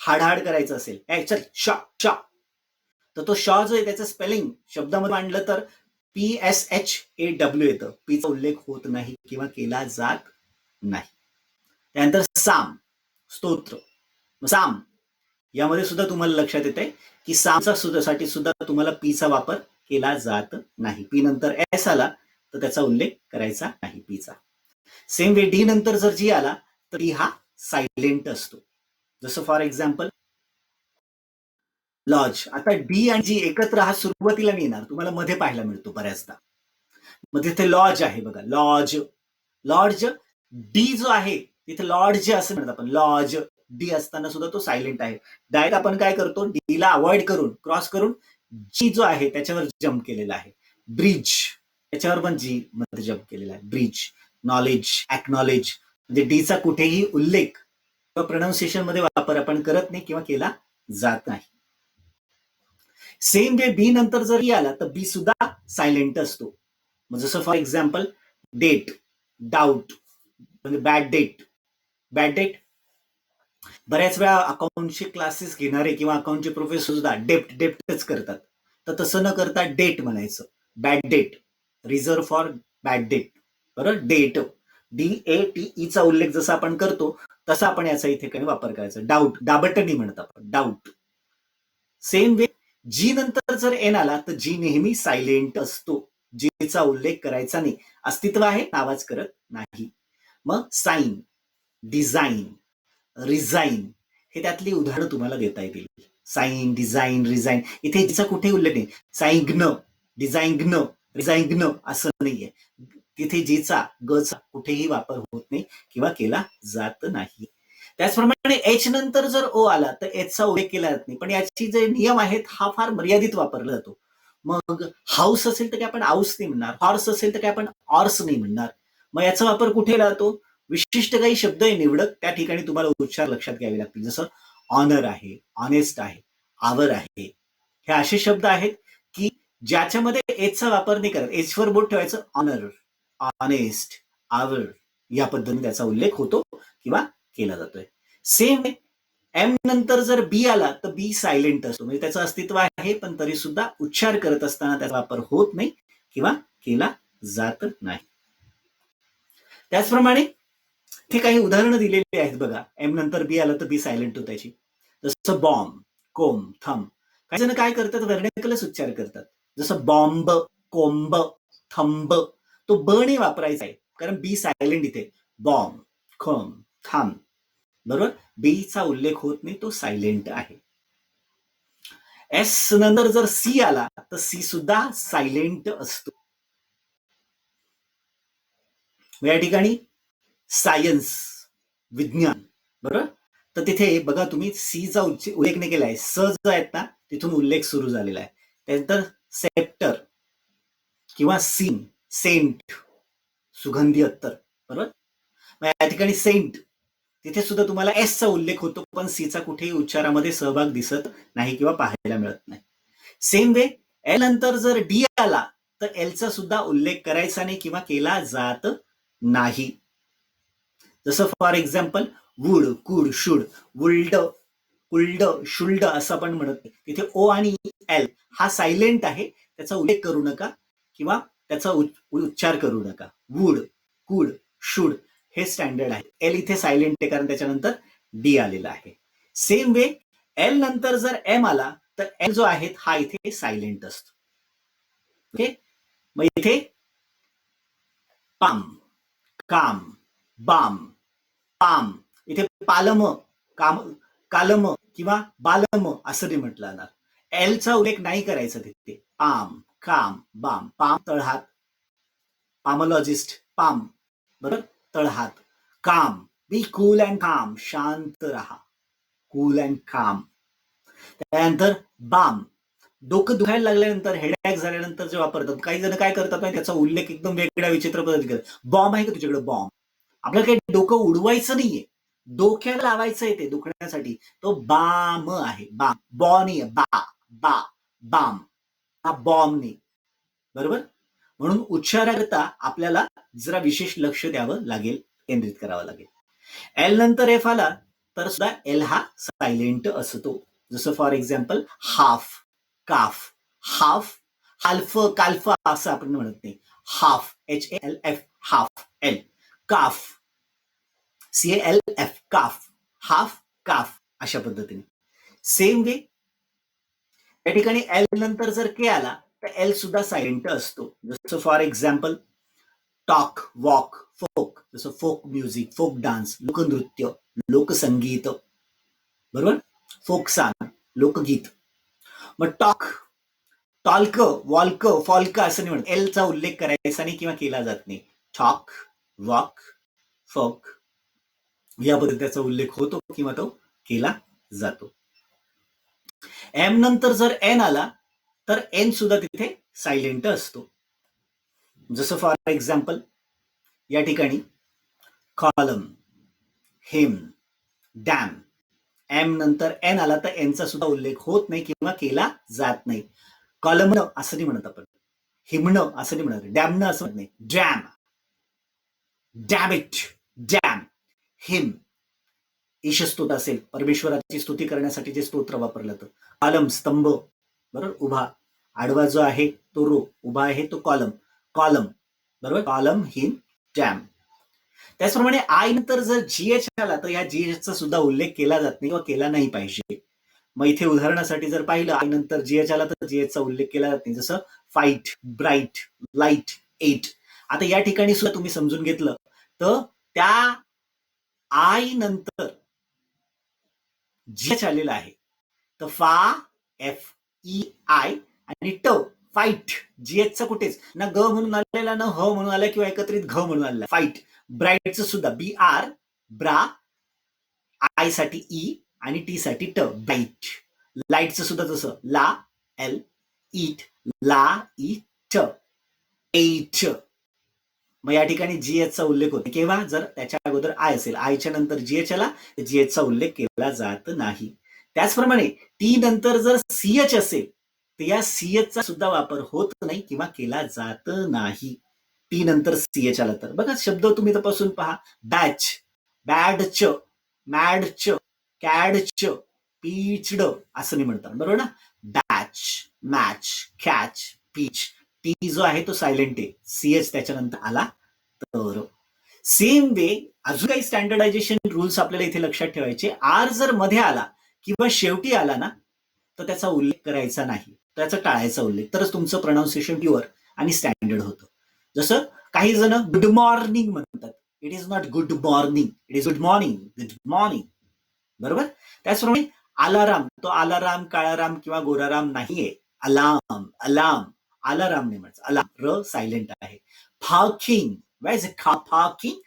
हाडहाड करायचं असेल, चल शॉ शॉ, तर तो शॉ जो आहे त्याचं स्पेलिंग शब्दामध्ये मांडलं तर PSHAW येतं. पीचा उल्लेख होत नाही किंवा केला जात नाही. त्यानंतर साम, स्तोत्र. साम यामध्ये सुद्धा तुम्हाला लक्षात येते की सामचा साठी सुद्धा तुम्हाला पीचा वापर केला जात नाही. पी नंतर एस आला तर त्याचा उल्लेख करायचा नाही पीचा. सेम वे डी नंतर जर जी आला तर डी हा सायलेंट असतो. जसं फॉर एक्झाम्पल लॉज. आता डी आणि जी एकत्र हा सुरुवातीला नाही येणार, तुम्हाला मध्ये पाहायला मिळतो बऱ्याचदा. मग तिथे लॉज आहे बघा, लॉज. लॉज डी जो आहे तिथे लॉज असं म्हणतात आपण. लॉज डी असताना सुद्धा तो सायलेंट आहे. डायरेक्ट आपण काय करतो, डी ला अवॉइड करून क्रॉस करून जी जो आहे त्याच्यावर जम्प केलेला आहे. ब्रिज त्याच्यावर पण जी मध्ये जम्प केलेला आहे. ब्रिज. नॉलेज, ऍक्नॉलेज, म्हणजे डीचा कुठेही उल्लेख किंवा प्रोनाउन्सिएशन मध्ये वापर आपण करत नाही किंवा केला जात नाही. सेम वे बी नंतर जर आला तर बी सुद्धा सायलेंट असतो. जसं फॉर एक्झाम्पल डेट, डाऊट, म्हणजे बॅड डेट. बॅड डेट बऱ्याच वेळा अकाउंटचे क्लासेस घेणारे किंवा अकाउंटचे प्रोफेसर सुद्धा डेप्टच करतात. तर तसं न करता डेट म्हणायचं. Bad debt, reserve for bad debt. बरोबर. डेट, DATE चा उल्लेख जसा आपण करतो तसा आपण याचा इथे काही वापर करायचा. डाऊट, डाबटनी म्हणत आपण, डाऊट. सेम वे जी नंतर जर एन आला तर जी नेहमी सायलेंट असतो. जीचा उल्लेख करायचा नाही. अस्तित्व आहे, आवाज करत नाही. मग साईन, डिझाईन, रिझाईन हे त्यातली उदाहरणं तुम्हाला देता येतील. Sign, design, resign. इथे जिचा कुठे उल्लेख नाही. साईग्न, डिझाईग्न, रिझाईग्न असं नाहीये. तिथे जीचा, गचा कुठेही वापर होत नाही किंवा केला जात नाही. त्याचप्रमाणे एच नंतर जर ओ आला तर एचचा उल्लेख केला जात नाही. पण याचे जे नियम आहेत हा फार मर्यादित वापरला जातो. मग हाऊस असेल तर काय आपण आऊस नाही म्हणणार. हॉर्स असेल तर काय आपण ऑर्स नाही म्हणणार. मग याचा वापर कुठे राहतो, विशिष्ट काही शब्द निवडक त्या ठिकाणी तुम्हाला उच्चार लक्षात घ्यावे लागतील. जसं ऑनर आहे, ऑनेस्ट आहे, आवर आहे. हे असे शब्द आहेत की ज्याच्यामध्ये एचचा वापर नाही करत. एचवर बोट ठेवायचं. ऑनर, ऑनेस्ट, आवर या पद्धतीने त्याचा उल्लेख होतो किंवा केला जातोय. सेम एम नंतर जर बी आला तर बी सायलेंट असतो. म्हणजे त्याचं अस्तित्व आहे पण तरी सुद्धा उच्चार करत असताना त्याचा वापर होत नाही किंवा केला जात नाही. त्याचप्रमाणे हे काही उदाहरणं दिलेली आहेत बघा. एम नंतर बी आलं तर बी सायलेंट होत त्याची. जसं बॉम्ब, कोंब, थंब. काही जण काय करतात, वर्णकलच उच्चार करतात. जसं बॉम्ब, कोंब, थंब. तो ब नाही वापरायचा आहे कारण बी सायलेंट इथे. बॉम्ब, खंब, थांब. बरोबर. बीचा उल्लेख होत नाही, तो सायलेंट आहे. एस नंतर जर सी आला तर सी सुद्धा सायलेंट असतो. या ठिकाणी सायन्स, विज्ञान. बरोबर. तर तिथे बघा तुम्ही सीचा उल्लेख नाही केलाय. स जो आहेत ना तिथून उल्लेख सुरू झालेला आहे. त्यानंतर सेप्टर किंवा सीन, सेंट, सुगंधी अत्तर. बरोबर. या ठिकाणी सेंट तिथे सुद्धा तुम्हाला एसचा उल्लेख होतो पण सीचा कुठेही उच्चारामध्ये सहभाग दिसत नाही किंवा पाहायला मिळत नाही. सेम वे एल नंतर जर डी आला तर एलचा सुद्धा उल्लेख करायचा नाही किंवा केला जात नाही. जसं फॉर एक्झाम्पल वुड, कुड, शुड, वुल्ड, कुल्ड, शुल्ड असं आपण म्हणत नाही. तिथे ओ आणि एल हा सायलेंट आहे. त्याचा उल्लेख करू नका किंवा त्याचा उच्चार करू नका. वुड, कुड, शुड हे स्टँडर्ड आहे. एल इथे सायलेंट आहे कारण त्याच्यानंतर डी आलेला आहे. सेम वे एल नंतर जर एम आला तर एल जो आहे हा इथे सायलेंट असतो. ओके. मग इथे पाम, काम, बाम, पाम. इथे पालम, काम, कालम किंवा बालम असं नाही म्हटलं जाणार. एलचा उल्लेख नाही करायचा तिथे. पाम, काम, बाम. पाम तळहात, पामोलॉजिस्ट, पाम. बरोबर. तळहात. काम, बी कूल अँड काम, शांत रहा. कूल अँड काम. त्यानंतर बाम, डोकं दुखायला लागल्यानंतर, हेडॅक झाल्यानंतर जे वापरतात, काही जण काय करतात माहिती, त्याचा उल्लेख एकदम वेगळ्या विचित्र पद्धतीने करतात. बॉम्ब आहे का तुझ्याकडे? बॉम्ब. आपल्याला काही डोकं उडवायचं नाहीये, डोक्याला लावायचंय ते दुखण्यासाठी. तो बाम आहे, बाम. बॉ नाही, बा बाम. हा बॉम्ब नाही. बरोबर. म्हणून उच्चाराकरता आपल्याला जरा विशेष लक्ष द्यावं लागेल, केंद्रित करावं लागेल. एल नंतर एफ आला तर सुद्धा एल हा सायलेंट असतो. जसं for example half, calf. Half, half, काल्फ असं आपण म्हणत नाही. Half, HALF, half. एल. काफ, CALF, काफ. हाफ, काफ. अशा पद्धतीने. सेम वे या ठिकाणी एल नंतर जर के आला तर एल सुद्धा सायलेंट असतो. जसं for example talk, walk, folk. जसं फोक म्युझिक, फोक डान्स, लोकनृत्य, लोकसंगीत. बरोबर. फोक सॉंग, लोकगीत. मग टॉक, टॉल्क, वॉल्क, फॉल्क असं नाही म्हणत. एलचा उल्लेख करायचा नाही किंवा केला जात नाही. टॉक, वॉक, फोक या पद्धतीचा उल्लेख होतो किंवा तो केला जातो. एम नंतर जर एन आला तर एन सुद्धा तिथे सायलेंट असतो. जसं फॉर एक्झाम्पल या ठिकाणी कॉलम, हिम, डॅम. एम नंतर एन आला तर एनचा सुद्धा उल्लेख होत नाही किंवा केला जात नाही. कॉलमनं असं नाही म्हणत आपण, हिमणं असं नाही म्हणत, डॅमनं असं म्हणत नाही. Damn, damn it, damn. Hymn ईशस्तुत असेल, परमेश्वराची स्तुती करण्यासाठी जे स्तोत्र वापरलं तर. कॉलम, स्तंभ. बरोबर. उभा, आडवा जो आहे तो रो, उभा आहे तो कॉलम. कॉलम. बरोबर. कॉलम, हिम, डॅम. त्याचप्रमाणे आय नंतर जर जीएच आला तर या जीएचचा सुद्धा उल्लेख केला जात नाही किंवा केला नाही पाहिजे. मग इथे उदाहरणासाठी जर पाहिलं, आय नंतर जीएच आला तर जीएचचा उल्लेख केला जात नाही. जसं फाईट, ब्राईट, लाईट, एट. आता या ठिकाणी सुद्धा तुम्ही समजून घेतलं तर त्या आय नंतर जीएच आलेला आहे तर फा, FEI आणि ट, फाईट. जीएचचा कुठेच ना ग म्हणून आलेला, ना ह म्हणून आला किंवा एकत्रित घ म्हणून आलेला. फाईट. ब्राईटचं सुद्धा BR, ब्रा, आय साठी ई आणि टी साठी ट, ब्राईट. लाईटचं सुद्धा तसं ला, L, ईट, ला, ई, ट, एट. मग या ठिकाणी जीएचचा उल्लेख होतो केव्हा, जर त्याच्या अगोदर आय असेल. आयच्या नंतर जीएच आला तर जीएचचा उल्लेख केला जात नाही. त्याचप्रमाणे टी नंतर जर सीएच असेल तर या सीएचचा सुद्धा वापर होत नाही किंवा केला जात नाही. टी नंतर सीएच आला तर. बघा शब्द तुम्ही तपासून पहा. बॅच, बॅडच, मॅडच, कॅडच, पीचड असं नाही म्हणतात. बरोबर ना. Batch, match, catch, pitch. T जो आहे तो सायलेंट आहे. सीएच त्याच्यानंतर आला तर. सेम वे अजून काही स्टँडर्डायझेशन रूल्स आपल्याला इथे लक्षात ठेवायचे. आर जर मध्ये आला किंवा शेवटी आला ना तर त्याचा उल्लेख करायचा नाही, त्याचा टाळायचा उल्लेख, तरच तुमचं प्रोनाऊन्सिएशन प्युअर आणि स्टँडर्ड होतं. जसं काही जण गुड मॉर्निंग म्हणतात. It is not good morning, it is good morning, good morning. बरोबर. त्याचप्रमाणे अलाराम, तो अलाराम, काळाराम किंवा गोराराम नाहीये. अलार्म, अलार्म, अलाराम नाही म्हणायचं. अलार्म, र सायलेंट आहे. Parking, where is it called? Parking,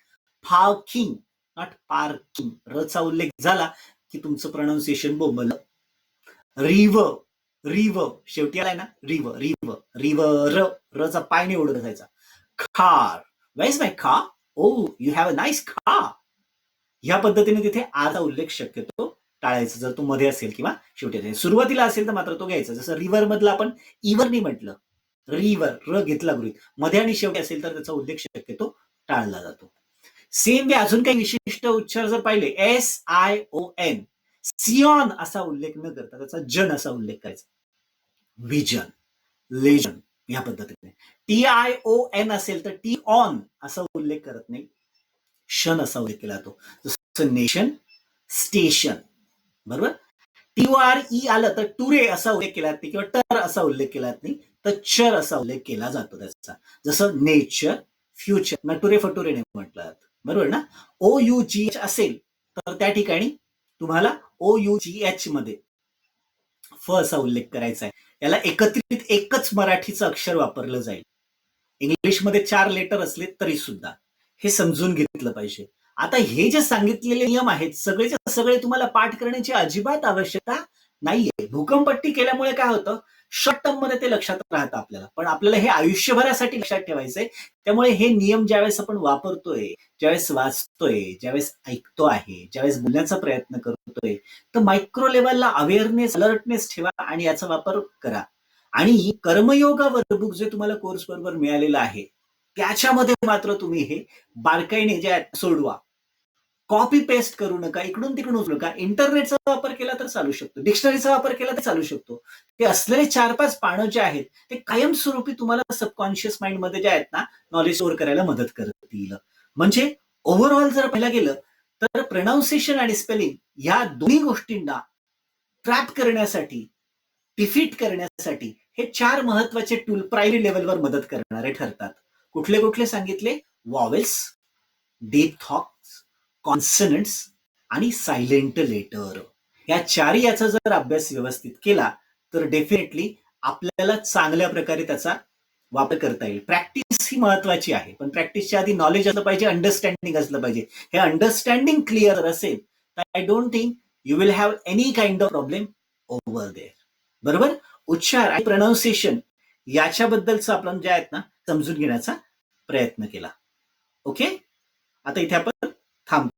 parking, not parking. रचा उल्लेख झाला की तुमचं प्रोनाऊन्सिएशन बोंबलं. रिव्हर, रिव्हर शेवटी आलाय ना. रिव्हर, रिव्हर, रिव्हर, रचा पाय नाही ओढत असायचा. Car, where is my car? Oh, you have a nice car. ह्या पद्धतीने तिथे आरचा उल्लेख शक्यतो टाळायचा जर तो मध्ये असेल किंवा शेवटी असेल. सुरुवातीला असेल तर मात्र तो घ्यायचा. जसं रिव्हर मधला आपण इव्हर नाही म्हटलं, रिव्हर, र घेतला गृहित. मध्ये आणि शेवटी असेल तर त्याचा उल्लेख शक्यतो टाळला जातो. सेम वे अजून काही विशिष्ट उच्चार जर पाहिले, SION, सियॉन असा उल्लेख न करता त्याचा जन असा उल्लेख करायचा. विजन, लेजन या पद्धतीने. TION असेल तर टी ऑन असा उल्लेख करत नाही, शन असा उल्लेख केला जातो. जसं नेशन, स्टेशन. बरोबर. TORE आलं तर टुरे असा उल्लेख केला जात नाही किंवा टर असा उल्लेख केला जात नाही, तर चर असा उल्लेख केला जातो त्याचा. जसं नेचर, फ्युचर, नटुरे फटुरे नाही म्हटलं जातं. बरोबर ना. OUGH असेल तर त्या ठिकाणी तुम्हाला OUGH मध्ये फ असा उल्लेख करायचा आहे. याला एकत्रित एकच मराठीचं अक्षर वापरलं जाईल. इंग्लिशमध्ये 4 लेटर असले तरी सुद्धा हे समजून घेतलं पाहिजे. आता हे जे सांगितलेले नियम आहेत सगळेचे सगळे तुम्हाला पाठ करण्याची अजिबात आवश्यकता नाहीये. भूकंपट्टी केल्यामुळे काय होतं, शॉर्ट टर्म मध्ये ते लक्षात राहतं आपल्याला, पण आपल्याला हे आयुष्यभरासाठी लक्षात ठेवायचंय. त्यामुळे हे नियम ज्यावेळेस आपण वापरतोय, ज्यावेळेस वाचतोय, ज्यावेळेस ऐकतो आहे, ज्यावेळेस बोलण्याचा प्रयत्न करतोय, तर मायक्रो लेवलला अवेअरनेस, अलर्टनेस ठेवा आणि याचा वापर करा. आणि कर्मयोगा वर्कबुक जे तुम्हाला कोर्स बरोबर मिळालेलं आहे, त्याच्यामध्ये मात्र तुम्ही हे बारकाईने जे सोडवा. कॉपी पेस्ट करू नका, इकडून तिकडून उचलू नका. इंटरनेटचा वापर केला तर चालू शकतो, डिक्शनरीचा वापर केला तर चालू शकतो. ते असलेले 4-5 पानं जे आहेत ते कायमस्वरूपी तुम्हाला सबकॉन्शियस माइंड मध्ये जे आहेत ना, नॉलेज स्टोअर करायला मदत करतील. म्हणजे ओव्हरऑल जर पाहायला गेलं तर प्रोनाउन्सिएशन आणि स्पेलिंग ह्या दोन्ही गोष्टींना ट्रॅप करण्यासाठी, डिफीट करण्यासाठी हे 4 महत्वाचे टूल प्रायमरी लेवलवर मदत करणारे ठरतात. कुठले कुठले सांगितले? वॉवेल्स, डीप थॉट्स, कॉन्सनंट्स आणि सायलेंट लेटर. या चारही याचा जर अभ्यास व्यवस्थित केला तर डेफिनेटली आपल्याला चांगल्या प्रकारे त्याचा वापर करता येईल. प्रॅक्टिस ही महत्वाची आहे, पण प्रॅक्टिसच्या आधी नॉलेज असलं पाहिजे, अंडरस्टँडिंग असलं पाहिजे. हे अंडरस्टँडिंग क्लिअर असेल तर I don't think you will have any kind of problem over there. बरोबर? उच्चार आणि प्रोनाउन्सिएशन याच्याबद्दलचं आपण जे आहेत ना, समजून घेण्याचा प्रयत्न केला. ओके, आता इथे आपण थांबतो.